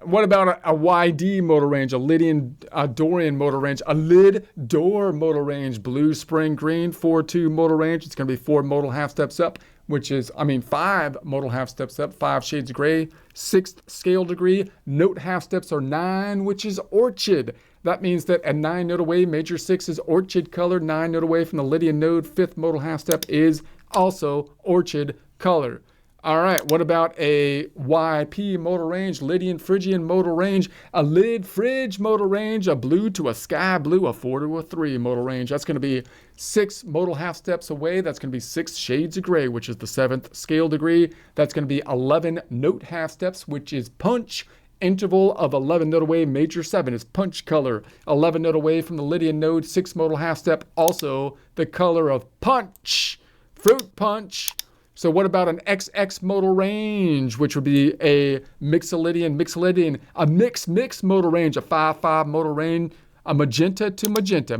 What about a YD modal range, a Lydian Dorian modal range, a lid door modal range, blue, spring, green, 4-2 modal range. It's going to be 4 modal half steps up, which is, 5 modal half steps up, 5 shades of gray, 6th scale degree. Note half steps are 9, which is orchid. That means that a 9 note away, major 6 is orchid color. 9 note away from the Lydian node, 5th modal half step is also orchid color. All right, what about a YP modal range, Lydian Phrygian modal range, a lid fridge modal range, a blue to a sky blue, a 4 to a 3 modal range. That's going to be 6 modal half steps away. That's going to be 6 shades of gray, which is the 7th scale degree. That's going to be 11 note half steps, which is punch. Interval of 11 note away, major 7 is punch color. 11 note away from the Lydian node, 6 modal half step, also the color of punch, fruit punch. So what about an XX modal range, which would be a mixolydian, a mix modal range, a 5-5 modal range, a magenta to magenta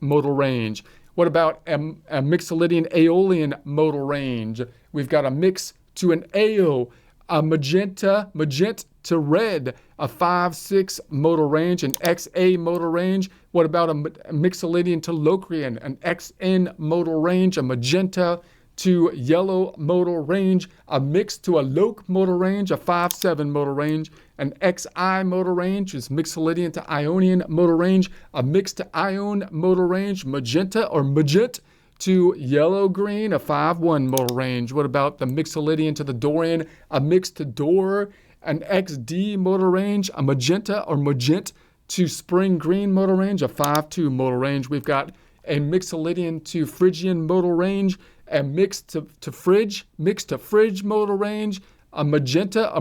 modal range. What about a mixolydian Aeolian modal range? We've got a mix to an AO, a magenta to red, a 5-6 modal range, an XA modal range. What about a mixolydian to Locrian, an XN modal range, a magenta to yellow modal range, a mix to a Loc modal range, a 5-7 modal range, an XI modal range is mixolydian to Ionian modal range, a mix to Ion modal range, magenta or magent to yellow-green, a 5-1 modal range. What about the mixolydian to the Dorian, a mix to Dor, an XD modal range, a magenta or magenta to spring green modal range, a 5-2 modal range. We've got a mixolydian to Phrygian modal range, a mixed to fridge modal range, a magenta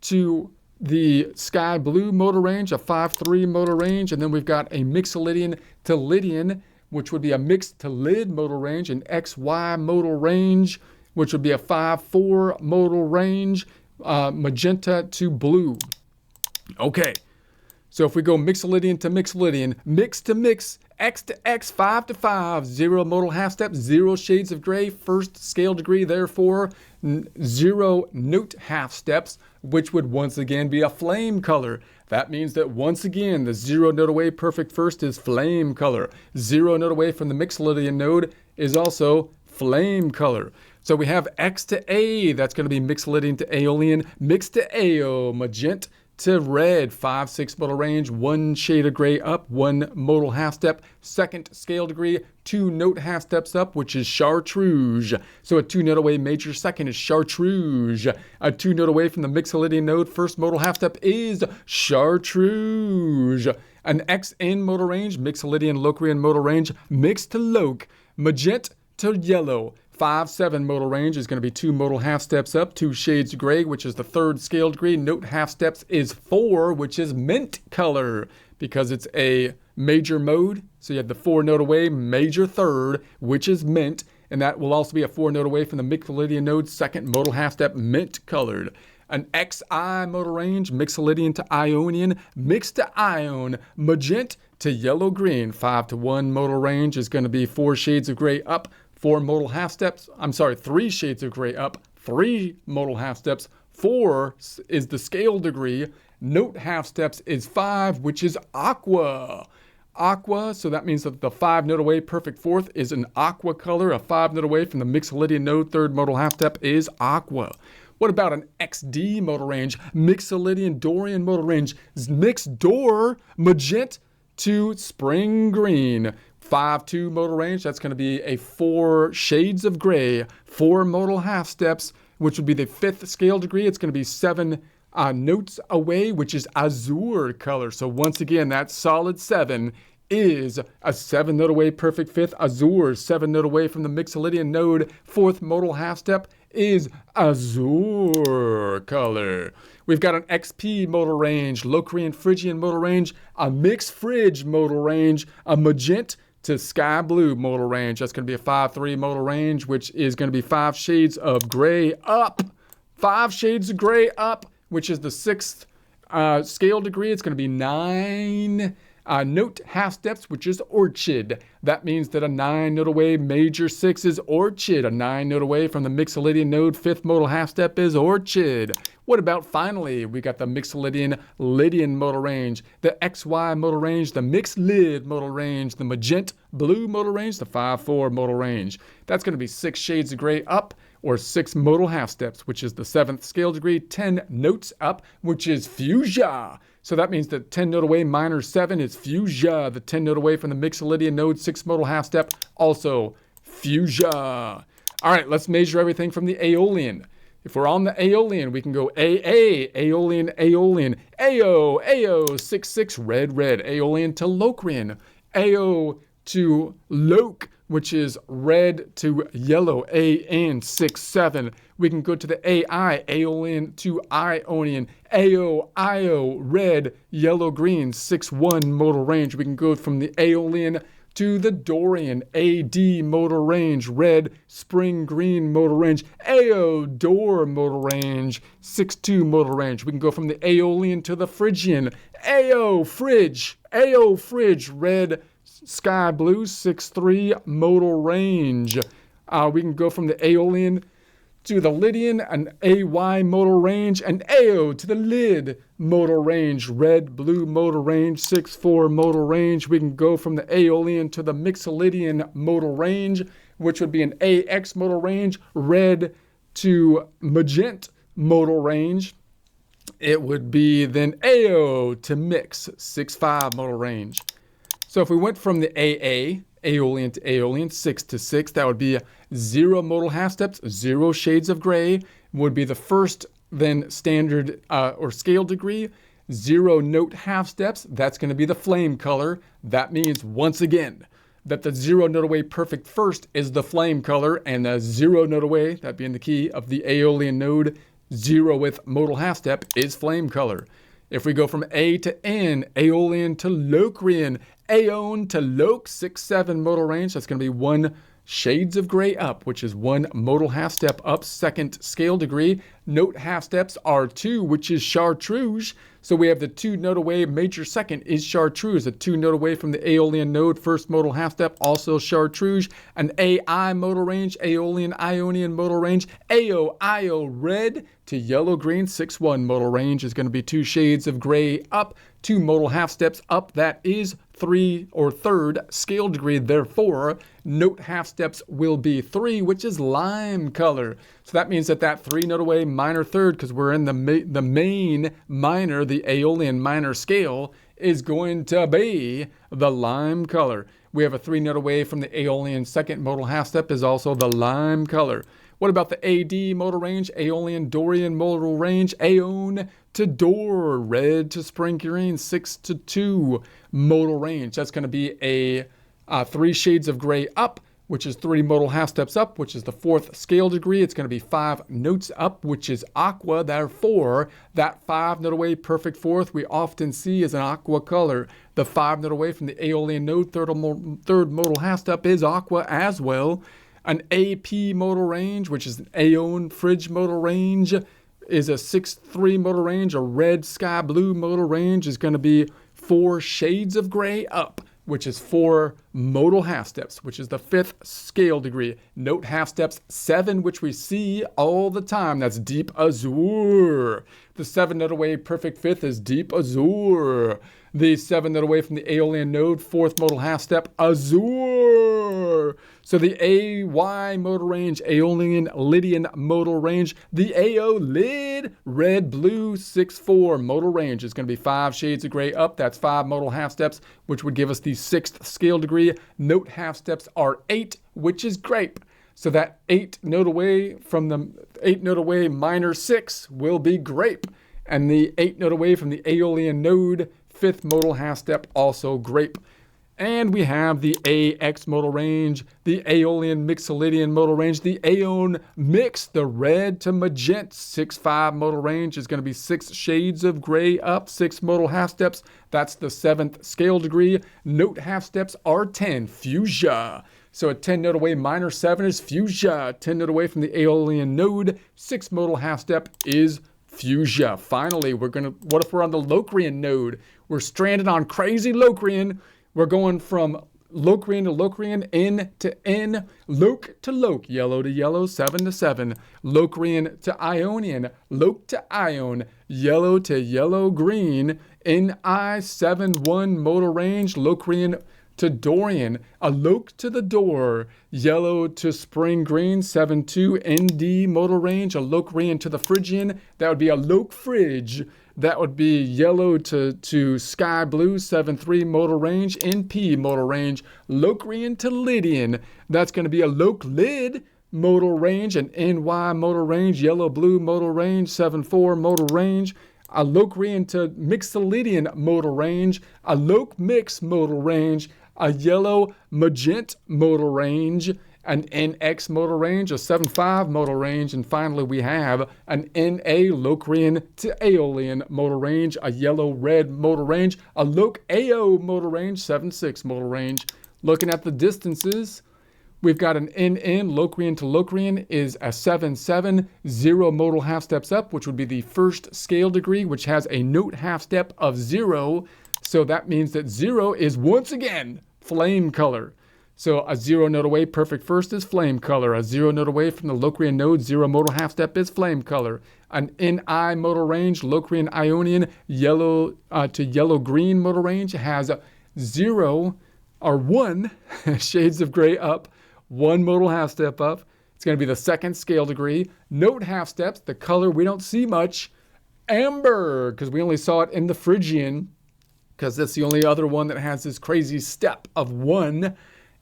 to the sky blue modal range, a 5-3 modal range, and then we've got a mixolydian to Lydian, which would be a mixed to lid modal range, an XY modal range, which would be a 5-4 modal range, magenta to blue. Okay, so if we go mixolydian to mixolydian, mix to mix, X to X, 5 to 5, 0 modal half steps, 0 shades of gray, first scale degree, therefore 0 note half steps, which would once again be a flame color. That means that once again, the 0 note away perfect first is flame color. 0 note away from the mixolydian node is also flame color. So we have X to A, that's going to be mixolydian to aeolian, mixed to AO, magenta to red, 5-6 modal range, 1 shade of gray up, 1 modal half step, second scale degree, 2 note half steps up, which is chartreuse. So a 2 note away major second is chartreuse. A 2 note away from the mixolydian node, first modal half step is chartreuse. An XN modal range, mixolydian Locrian modal range, mixed to loc, magenta to yellow. 5-7 modal range is going to be 2 modal half steps up, 2 shades of gray, which is the third scale degree. Note half steps is 4, which is mint color, because it's a major mode. So you have the 4 note away major third, which is mint, and that will also be a 4 note away from the mixolydian node, second modal half step, mint colored. An XI modal range, mixolydian to Ionian, mixed to ion, magenta to yellow green. 5-1 modal range is going to be 4 shades of gray up, 4 modal half steps, 3 shades of gray up, 3 modal half steps, 4 is the scale degree, note half steps is 5, which is aqua. Aqua, so that means that the 5 note away perfect fourth is an aqua color, a 5 note away from the mixolydian node, third modal half step is aqua. What about an XD modal range, mixolydian Dorian modal range, mixed door, magenta to spring green. 5-2 modal range, that's going to be a 4 shades of gray, 4 modal half steps, which would be the 5th scale degree. It's going to be 7 notes away, which is azure color. So once again, that solid 7 is a 7 note away perfect 5th azure, 7 note away from the mixolydian node, 4th modal half step is azure color. We've got an XP modal range, Locrian Phrygian modal range, a mixed fridge modal range, a magenta to sky blue modal range. That's going to be a 5-3 modal range, which is going to be 5 shades of gray up. 5 shades of gray up, which is the 6th scale degree. It's going to be 9 note half steps, which is orchid. That means that a 9 note away major 6 is orchid. A 9 note away from the mixolydian node, 5th modal half step is orchid. What about finally, we got the mixolydian Lydian modal range, the XY modal range, the mixed lid modal range, the magenta blue modal range, the 5-4 modal range. That's going to be 6 shades of gray up, or 6 modal half steps, which is the 7th scale degree, 10 notes up, which is fuchsia. So that means that 10 note away minor 7 is fuchsia. The 10 note away from the mixolydian node, 6 modal half step, also fuchsia. All right, let's measure everything from the aeolian. If we're on the aeolian, we can go AA, aeolian, aeolian, AO, AO, 6-6, red, red, aeolian to Locrian, AO to Loc, which is red to yellow, AN, 6-7. We can go to the AI, aeolian to Ionian, AO, IO, red, yellow, green, 6-1 modal range. We can go from the aeolian to the Dorian, AD modal range, red, spring green modal range, AO, door modal range, 6-2 modal range. We can go from the aeolian to the Phrygian, AO, fridge, red, sky blue, 6-3 modal range. We can go from the aeolian to the Lydian, an AY modal range, and AO to the lid modal range, red, blue modal range, 6-4 modal range. We can go from the aeolian to the mixolydian modal range, which would be an AX modal range, red to magenta modal range. It would be then AO to mix, 6-5 modal range. So if we went from the AA, aeolian to aeolian, 6-6, that would be 0 modal half steps, 0 shades of gray, would be the first than standard or scale degree. 0 note half steps, that's going to be the flame color. That means, once again, that the 0 note away perfect first is the flame color, and the 0 note away, that being the key of the Aeolian node, 0 with modal half step, is flame color. If we go from A to N, Aeolian to Locrian, Aeon to Loc, 6-7 modal range, that's going to be 1 shades of gray up, which is 1 modal half step up, second scale degree. Note half steps are 2, which is chartreuse. So we have the 2 note away, major second is chartreuse. A 2 note away from the Aeolian node, first modal half step, also chartreuse. An AI modal range, Aeolian, Ionian modal range, AO, IO, red to yellow green, 6-1 modal range is going to be 2 shades of gray up, 2 modal half steps up. That is 3 or third scale degree. Therefore, note half steps will be 3, which is lime color. So that means that 3 note away minor third, because we're in the main minor, the Aeolian minor scale, is going to be the lime color. We have a 3 note away from the Aeolian second modal half step is also the lime color. What about the AD modal range, Aeolian Dorian modal range, Aeon to Dor, red to spring green, 6-2 modal range. That's going to be a 3 shades of gray up, which is 3 modal half steps up, which is the 4th scale degree. It's going to be 5 notes up, which is aqua. Therefore, that 5 note away perfect 4th we often see as an aqua color. The 5 note away from the Aeolian node, third modal half step is aqua as well. An AP modal range, which is an Aeon fridge modal range, is a 6-3 modal range. A red sky blue modal range is going to be 4 shades of gray up, which is 4 modal half steps, which is the 5th scale degree. Note half steps 7, which we see all the time. That's deep azure. The 7 note away perfect 5th is deep azure. The 7 note away from the Aeolian node, 4th modal half step, azure. So the AY modal range, Aeolian Lydian modal range, the AO lid, red, blue, 6-4 modal range is going to be 5 shades of gray up. That's 5 modal half steps, which would give us the 6th scale degree. Note half steps are 8, which is grape. So that 8 note away from the 8 note away minor 6 will be grape. And the 8 note away from the Aeolian node, 5th modal half step, also grape. And we have the AX modal range, the Aeolian Mixolydian modal range, the Aeon mix, the red to magenta 6-5 modal range is going to be 6 shades of gray up, 6 modal half steps. That's the 7th scale degree. Note half steps are 10, fuchsia. So a 10 note away minor 7 is fuchsia. 10 note away from the Aeolian node, 6 modal half step is fuchsia. Finally, what if we're on the Locrian node? We're stranded on crazy Locrian. We're going from Locrian to Locrian, N to N, Loc to Loc, yellow to yellow, 7-7, Locrian to Ionian, Loc to Ion, yellow to yellow green, NI 7-1 modal range, Locrian to Dorian, a Loc to the door, yellow to spring green, 7-2 ND modal range, a Locrian to the Phrygian, that would be a Loc fridge. That would be yellow to sky blue, 7-3 modal range, NP modal range, Locrian to Lydian. That's going to be a Loc lid modal range, an NY modal range, yellow blue modal range, 7-4 modal range, a Locrian to Mixolydian modal range, a Loc mix modal range, a yellow magenta modal range, an NX modal range, a 7-5 modal range, and finally we have an NA Locrian to Aeolian modal range, a yellow-red modal range, a Loc AO modal range, 7-6 modal range. Looking at the distances, we've got an NN Locrian to Locrian is a 7-7, 0 modal half steps up, which would be the 1st scale degree, which has a note half step of 0. So that means that 0 is once again flame color. So a 0 note away perfect first is flame color. A 0 note away from the Locrian node, 0 modal half step is flame color. An NI modal range, Locrian Ionian, yellow to yellow green modal range has 0 or 1 shades of gray up, 1 modal half step up. It's going to be the 2nd scale degree. Note half steps, the color we don't see much, amber, because we only saw it in the Phrygian, because that's the only other one that has this crazy step of 1.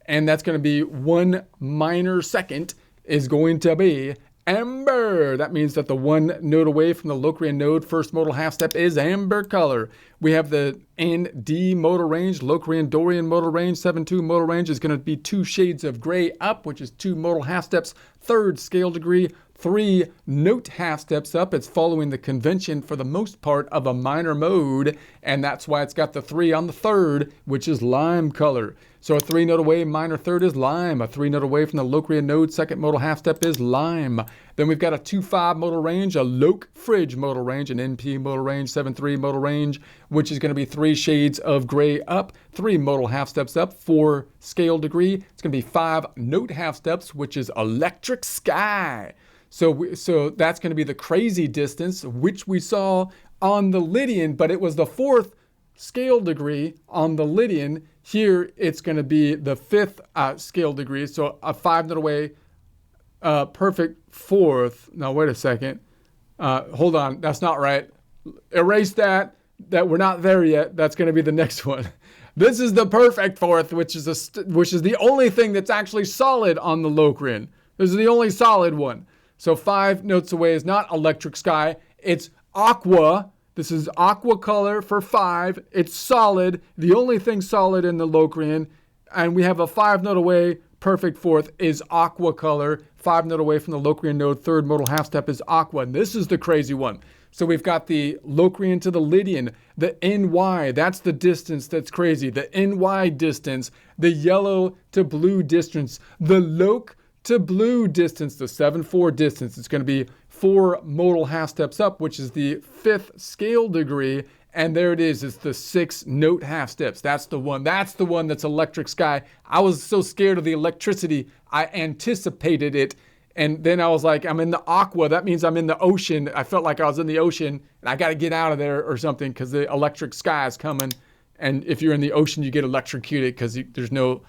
And that's going to be 1 minor second is going to be amber. That means that the one node away from the Locrian node first modal half step is amber color. We have the ND modal range, Locrian Dorian modal range, 7-2 modal range is going to be 2 shades of gray up, which is 2 modal half steps, 3rd scale degree, 3 note half steps up. It's following the convention for the most part of a minor mode, and that's why it's got the 3 on the 3rd, which is lime color. So a 3 note away minor 3rd is lime. A 3 note away from the Locrian node 2nd modal half step is lime. Then we've got a 2-5 modal range, a Loc Fridge modal range, an NP modal range, 7-3 modal range, which is going to be 3 shades of gray up, 3 modal half steps up, 4 scale degree. It's going to be 5 note half steps, which is electric sky. So that's going to be the crazy distance, which we saw on the Lydian, but it was the 4th scale degree on the Lydian. Here, it's going to be the 5th scale degree. So a 5 note away, perfect 4th. Now, wait a second. Hold on. That's not right. Erase that. That we're not there yet. That's going to be the next one. This is the perfect 4th, which is the only thing that's actually solid on the Locrian. This is the only solid one. So 5 notes away is not electric sky. It's aqua. This is aqua color for 5. It's solid. The only thing solid in the Locrian. And we have a 5 note away. Perfect 4th is aqua color. 5 note away from the Locrian node. 3rd modal half step is aqua. And this is the crazy one. So we've got the Locrian to the Lydian. The NY, that's the distance that's crazy. The NY distance. The yellow to blue distance. The Loc to blue distance, the 7-4 distance. It's going to be 4 modal half steps up, which is the 5th scale degree. And there it is. It's the 6 note half steps. That's the one. That's the one that's electric sky. I was so scared of the electricity. I anticipated it. And then I was like, I'm in the aqua. That means I'm in the ocean. I felt like I was in the ocean and I got to get out of there or something because the electric sky is coming. And if you're in the ocean, you get electrocuted because there's no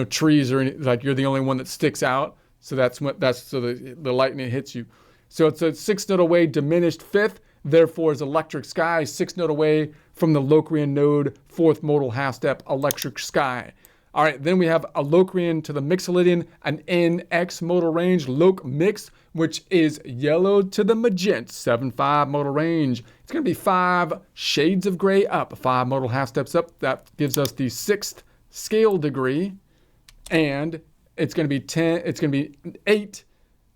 trees or anything. Like you're the only one that sticks out. So the lightning hits you. So it's a 6 note away diminished 5th. Therefore, is electric sky. 6 note away from the Locrian node 4th modal half step electric sky. All right, then we have a Locrian to the Mixolydian, an NX modal range, Loc Mix, which is yellow to the magenta, 7-5 modal range. It's going to be 5 shades of gray up, 5 modal half steps up. That gives us the 6th scale degree, and it's going to be 8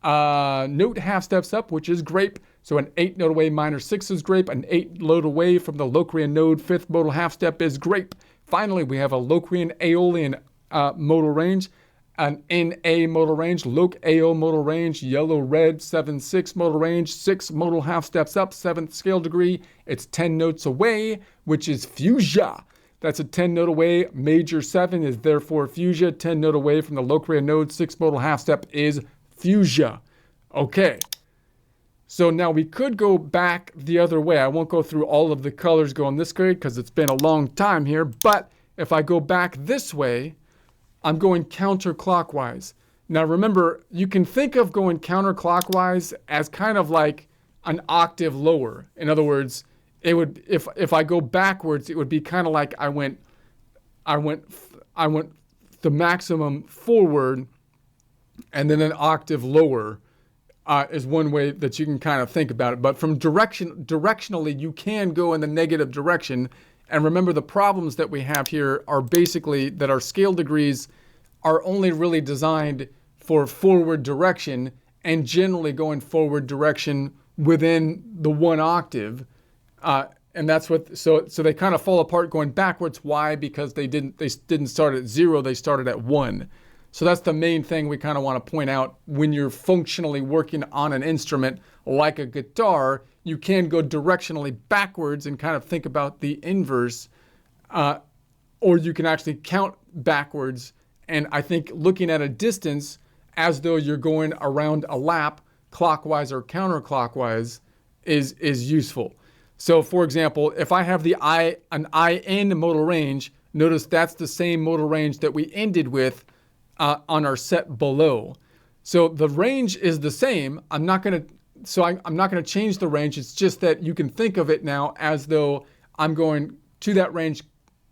note half steps up, which is grape. So an 8 note away minor 6 is grape, an 8 note away from the Locrian node 5th modal half step is grape. Finally, we have a Locrian Aeolian modal range, an NA modal range, Loc AO modal range, yellow-red, 7-6 modal range, 6 modal half steps up, 7th scale degree. It's 10 notes away, which is fuchsia. That's a 10 note away. Major 7 is therefore fuchsia. 10 note away from the Locrian node, 6 modal half step is fuchsia. Okay. So now we could go back the other way. I won't go through all of the colors going this way because it's been a long time here. But if I go back this way, I'm going counterclockwise. Now remember, you can think of going counterclockwise as kind of like an octave lower. In other words, it would if I go backwards, it would be kind of like I went the maximum forward and then an octave lower. Is one way that you can kind of think about it. But from directionally, you can go in the negative direction. And remember, the problems that we have here are basically that our scale degrees are only really designed for forward direction and generally going forward direction within the 1 octave. And that's what, so they kind of fall apart going backwards. Why? Because they didn't start at 0, they started at 1. So that's the main thing we kind of want to point out. When you're functionally working on an instrument like a guitar, you can go directionally backwards and kind of think about the inverse, or you can actually count backwards. And I think looking at a distance as though you're going around a lap, clockwise or counterclockwise, is useful. So for example, if I have an IN modal range, notice that's the same modal range that we ended with on our set below. So the range is the same. I'm not going to change the range. It's just that you can think of it now as though I'm going to that range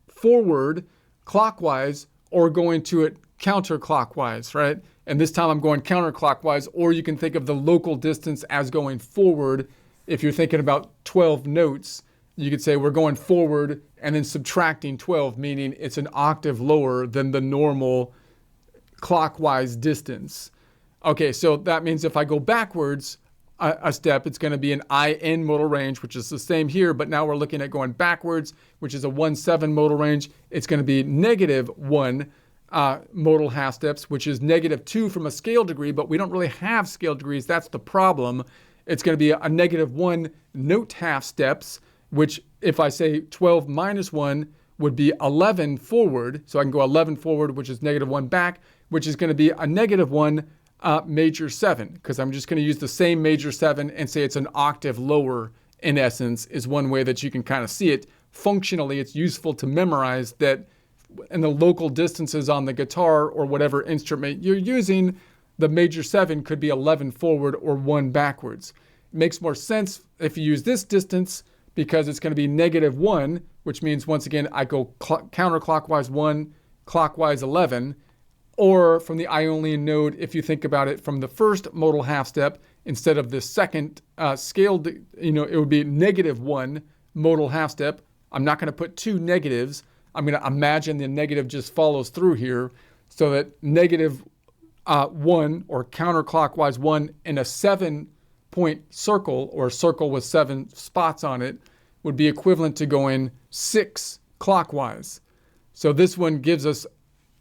forward clockwise or going to it counterclockwise, right? And this time I'm going counterclockwise, or you can think of the local distance as going forward. If you're thinking about 12 notes, you could say we're going forward and then subtracting 12, meaning it's an octave lower than the normal clockwise distance. Okay, so that means if I go backwards a step, it's going to be an IN modal range, which is the same here, but now we're looking at going backwards, which is a 1/7 modal range. It's going to be -1 modal half steps, which is -2 from a scale degree, but we don't really have scale degrees. That's the problem. It's going to be a -1 note half steps, which if I say 12 minus 1 would be 11 forward. So I can go 11 forward, which is -1 back, which is going to be a -1 major 7, because I'm just going to use the same major 7 and say it's an octave lower, in essence, is one way that you can kind of see it. Functionally, it's useful to memorize that in the local distances on the guitar or whatever instrument you're using, the major 7 could be 11 forward or 1 backwards. It makes more sense if you use this distance because it's going to be -1, which means, once again, I go counterclockwise 1, clockwise 11. Or from the Ionian node, if you think about it from the first modal half step, instead of the second scaled, it would be -1 modal half step. I'm not going to put two negatives. I'm going to imagine the negative just follows through here, so that -1 or counterclockwise 1 in a 7-point circle, or a circle with 7 spots on it, would be equivalent to going 6 clockwise. So this one gives us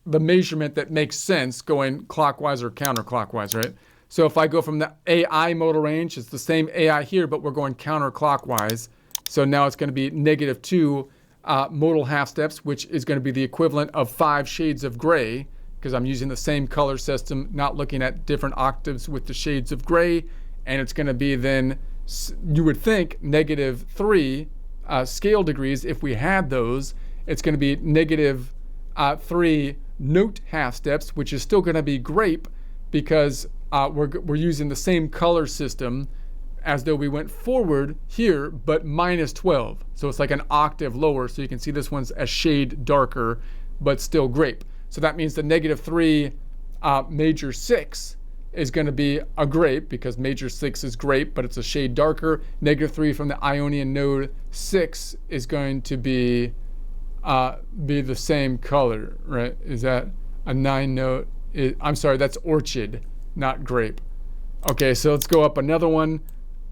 the measurement that makes sense going clockwise or counterclockwise, right? So if I go from the AI modal range, it's the same AI here, but we're going counterclockwise. So now it's going to be -2 modal half steps, which is going to be the equivalent of 5 shades of gray, because I'm using the same color system, not looking at different octaves with the shades of gray. And it's going to be then, you would think, -3 scale degrees if we had those. It's going to be -3 note half steps, which is still going to be grape, because we're using the same color system as though we went forward here, but -12. So it's like an octave lower. So you can see this one's a shade darker, but still grape. So that means the -3 major 6 is going to be a grape, because major 6 is grape, but it's a shade darker. -3 from the Ionian node 6 is going to be the same color, right? Is that a 9 note? I'm sorry, that's orchid, not grape. Okay, so let's go up another one.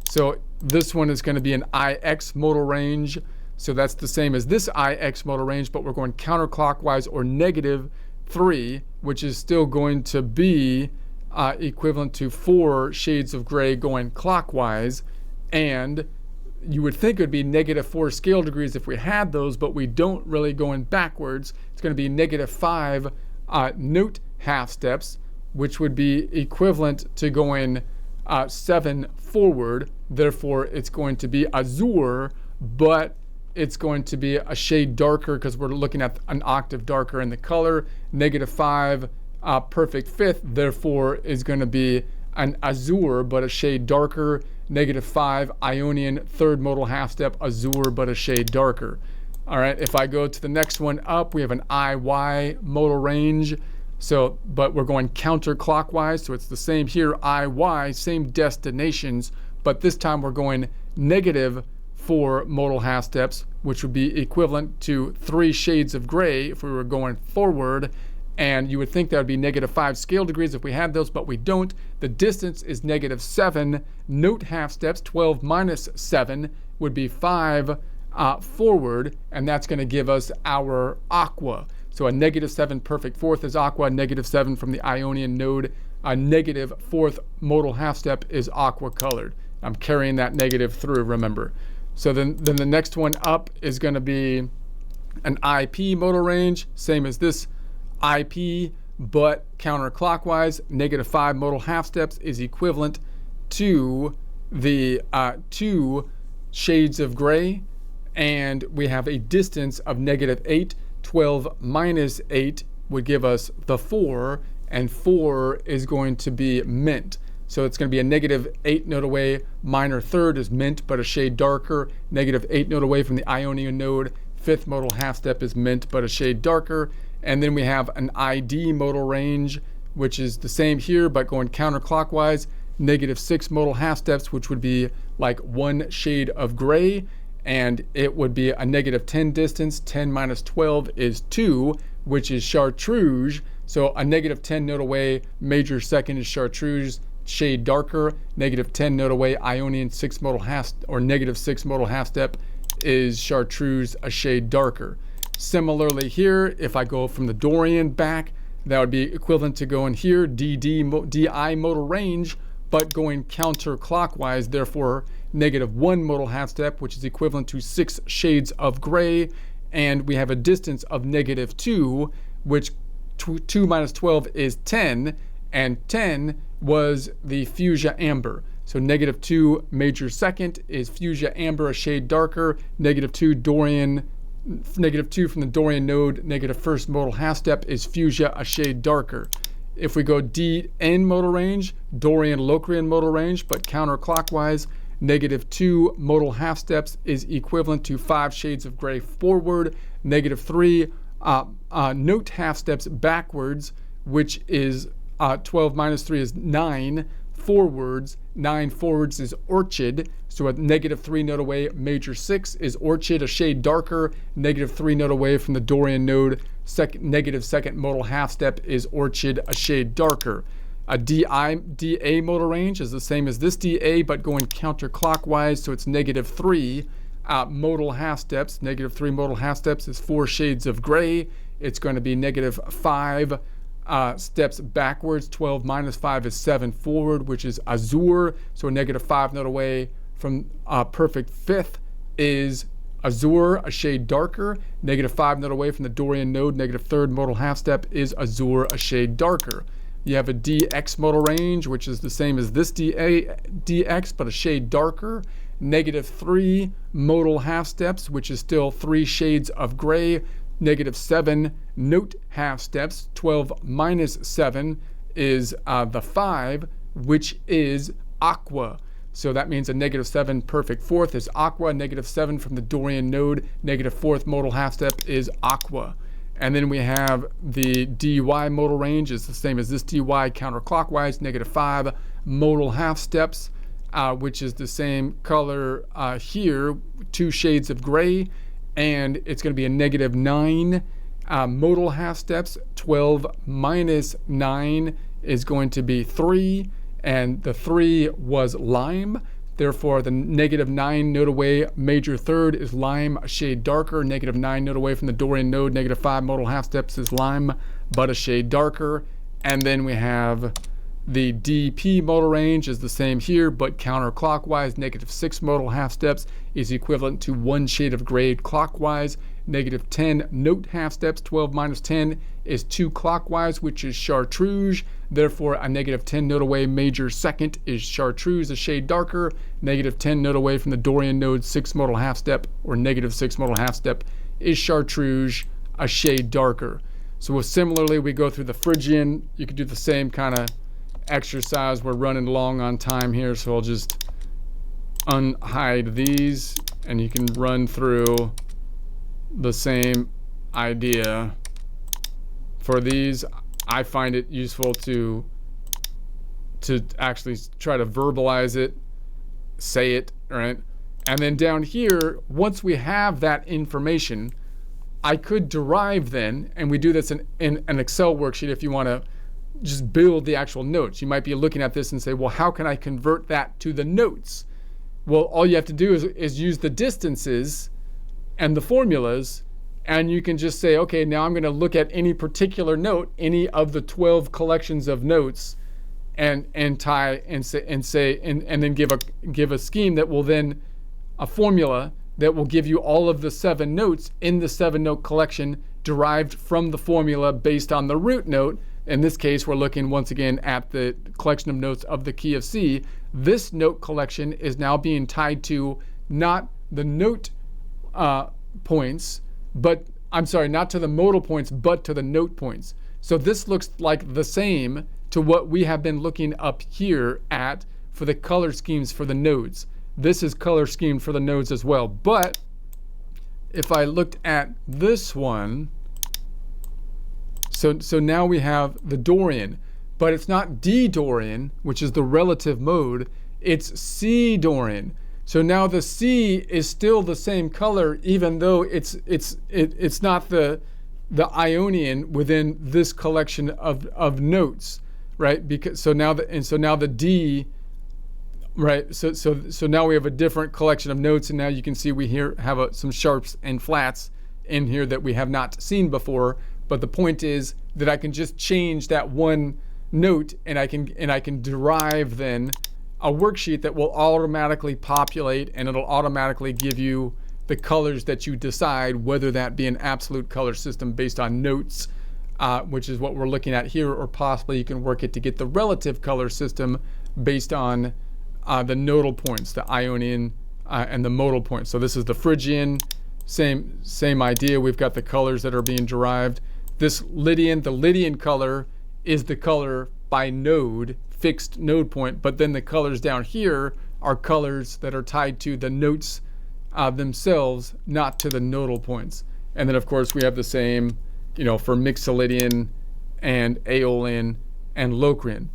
So this one is going to be an IX modal range. So that's the same as this IX modal range, but we're going counterclockwise, or -3, which is still going to be equivalent to 4 shades of gray going clockwise. And you would think it would be -4 scale degrees if we had those, but we don't really going backwards. It's going to be -5 note half steps, which would be equivalent to going 7 forward. Therefore, it's going to be azure, but it's going to be a shade darker because we're looking at an octave darker in the color. -5 perfect fifth, therefore, is going to be an azure, but a shade darker. -5 Ionian third modal half step, azure, but a shade darker. All right, if I go to the next one up, we have an IY modal range. So, but we're going counterclockwise, so it's the same here, IY, same destinations, but this time we're going -4 modal half steps, which would be equivalent to 3 shades of gray if we were going forward. And you would think that would be -5 scale degrees if we had those, but we don't. The distance is -7 note half steps. 12 minus 7 would be 5 forward, and that's going to give us our aqua. So a -7 perfect fourth is aqua, -7 from the Ionian node. A -4th modal half step is aqua colored. I'm carrying that negative through, remember. So then the next one up is going to be an IP modal range, same as this IP, but counterclockwise. -5 modal half steps is equivalent to the 2 shades of gray, and we have a distance of -8. 12 minus 8 would give us the 4, and 4 is going to be mint. So it's going to be a -8 note away. Minor third is mint, but a shade darker. -8 note away from the Ionian node. 5th modal half step is mint, but a shade darker. And then we have an ID modal range, which is the same here, but going counterclockwise, -6 modal half steps, which would be like 1 shade of gray, and it would be a -10 distance. 10 minus 12 is 2, which is chartreuse. So a -10 node away, major second is chartreuse, shade darker. -10 node away, Ionian 6 modal half, or -6 modal half step is chartreuse, a shade darker. Similarly here, if I go from the Dorian back, that would be equivalent to going here, DI modal range, but going counterclockwise, therefore -1 modal half step, which is equivalent to 6 shades of gray. And we have a distance of -2, which 2 minus 12 is 10, and 10 was the fuchsia amber. So -2 major second is fuchsia amber, a shade darker. -2 Dorian, -2 from the Dorian node, -1st modal half step is fuchsia, a shade darker. If we go DN modal range, Dorian Locrian modal range, but counterclockwise, -2 modal half steps is equivalent to 5 shades of gray forward. -3 note half steps backwards, which is 12 minus 3 is 9 forwards. 9 forwards is orchid. So a -3 node away, major 6 is orchid, a shade darker. -3 node away from the Dorian node, -2nd modal half step is orchid, a shade darker. A DA modal range is the same as this DA, but going counterclockwise, so it's -3 modal half steps. -3 modal half steps is 4 shades of gray. It's going to be -5 steps backwards. 12 minus 5 is 7 forward, which is azure. So a -5 node away from perfect fifth is azure, a shade darker. -5 node away from the Dorian node, -3rd modal half step is azure, a shade darker. You have a DX modal range, which is the same as this DX, but a shade darker. -3 modal half steps, which is still 3 shades of gray. -7 note half steps. 12 minus 7 is the 5, which is aqua. So that means a -7 perfect fourth is aqua. -7 from the Dorian node, -4th modal half step is aqua. And then we have the DY modal range is the same as this DY counterclockwise, -5 modal half steps, which is the same color here, 2 shades of gray, and it's going to be a -9 modal half steps. 12 minus 9 is going to be 3, and the 3 was lime. Therefore, the -9 node away, major third is lime, a shade darker. -9 node away from the Dorian node, -5 modal half steps is lime, but a shade darker. And then we have the DP modal range is the same here, but counterclockwise. -6 modal half steps is equivalent to 1 shade of gray clockwise. -10 note half steps. 12 minus 10 is 2 clockwise, which is chartreuse. Therefore, a -10 node away major second is chartreuse, a shade darker. -10 node away from the Dorian node, 6 modal half step, or -6 modal half step is chartreuse, a shade darker. So similarly, we go through the Phrygian. You could do the same kind of exercise. We're running long on time here, so I'll just unhide these, and you can run through the same idea. For these, I find it useful to actually try to verbalize it, say it, right? And then down here, once we have that information, I could derive then, and we do this in an Excel worksheet if you want to just build the actual notes. You might be looking at this and say, well, how can I convert that to the notes? Well, all you have to do is use the distances and the formulas, and you can just say, okay, now I'm going to look at any particular note, any of the 12 collections of notes, and tie and say and then give a scheme that will then a formula that will give you all of the 7 notes in the 7-note collection derived from the formula based on the root note. In this case, we're looking once again at the collection of notes of the key of C. This note collection is now being tied to not the note points, but I'm sorry, not to the modal points, but to the note points. So this looks like the same to what we have been looking up here at for the color schemes for the nodes. This is color schemed for the nodes as well. But if I looked at this one, so now we have the Dorian. but it's not D Dorian, which is the relative mode, it's C Dorian. So now the C is still the same color, even though it's not the Ionian within this collection of notes, right? Because so now the D, right? So now we have a different collection of notes, and now you can see we here have some sharps and flats in here that we have not seen before. But the point is that I can just change that one note, and I can derive then a worksheet that will automatically populate, and it'll automatically give you the colors that you decide, whether that be an absolute color system based on notes, which is what we're looking at here, or possibly you can work it to get the relative color system based on the nodal points, the Ionian and the modal points. So this is the Phrygian, same idea. We've got the colors that are being derived. This Lydian, the Lydian color is the color by node, fixed node point, but then the colors down here are colors that are tied to the notes themselves, not to the nodal points. And then of course we have the same, for Mixolydian and Aeolian and Locrian.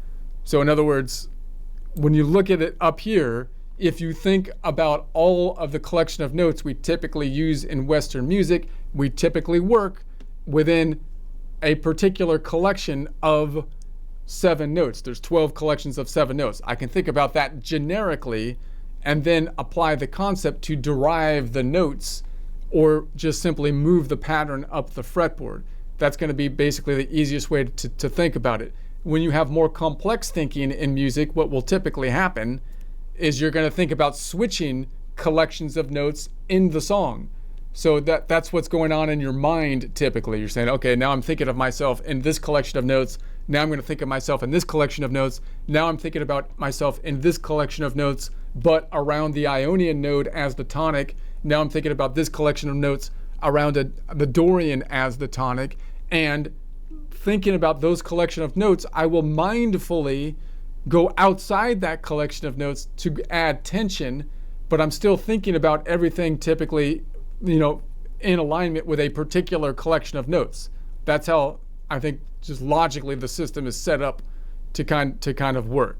So in other words, when you look at it up here, if you think about all of the collection of notes we typically use in Western music, we typically work within a particular collection of 7 notes. There's 12 collections of 7 notes. I can think about that generically and then apply the concept to derive the notes, or just simply move the pattern up the fretboard. That's going to be basically the easiest way to think about it. When you have more complex thinking in music, what will typically happen is you're going to think about switching collections of notes in the song. So that's what's going on in your mind typically. You're saying, okay, now I'm thinking of myself in this collection of notes. Now I'm going to think of myself in this collection of notes. Now I'm thinking about myself in this collection of notes, but around the Ionian node as the tonic. Now I'm thinking about this collection of notes around the Dorian as the tonic. And thinking about those collection of notes, I will mindfully go outside that collection of notes to add tension, but I'm still thinking about everything typically, in alignment with a particular collection of notes. That's how I think just logically the system is set up to kind of work.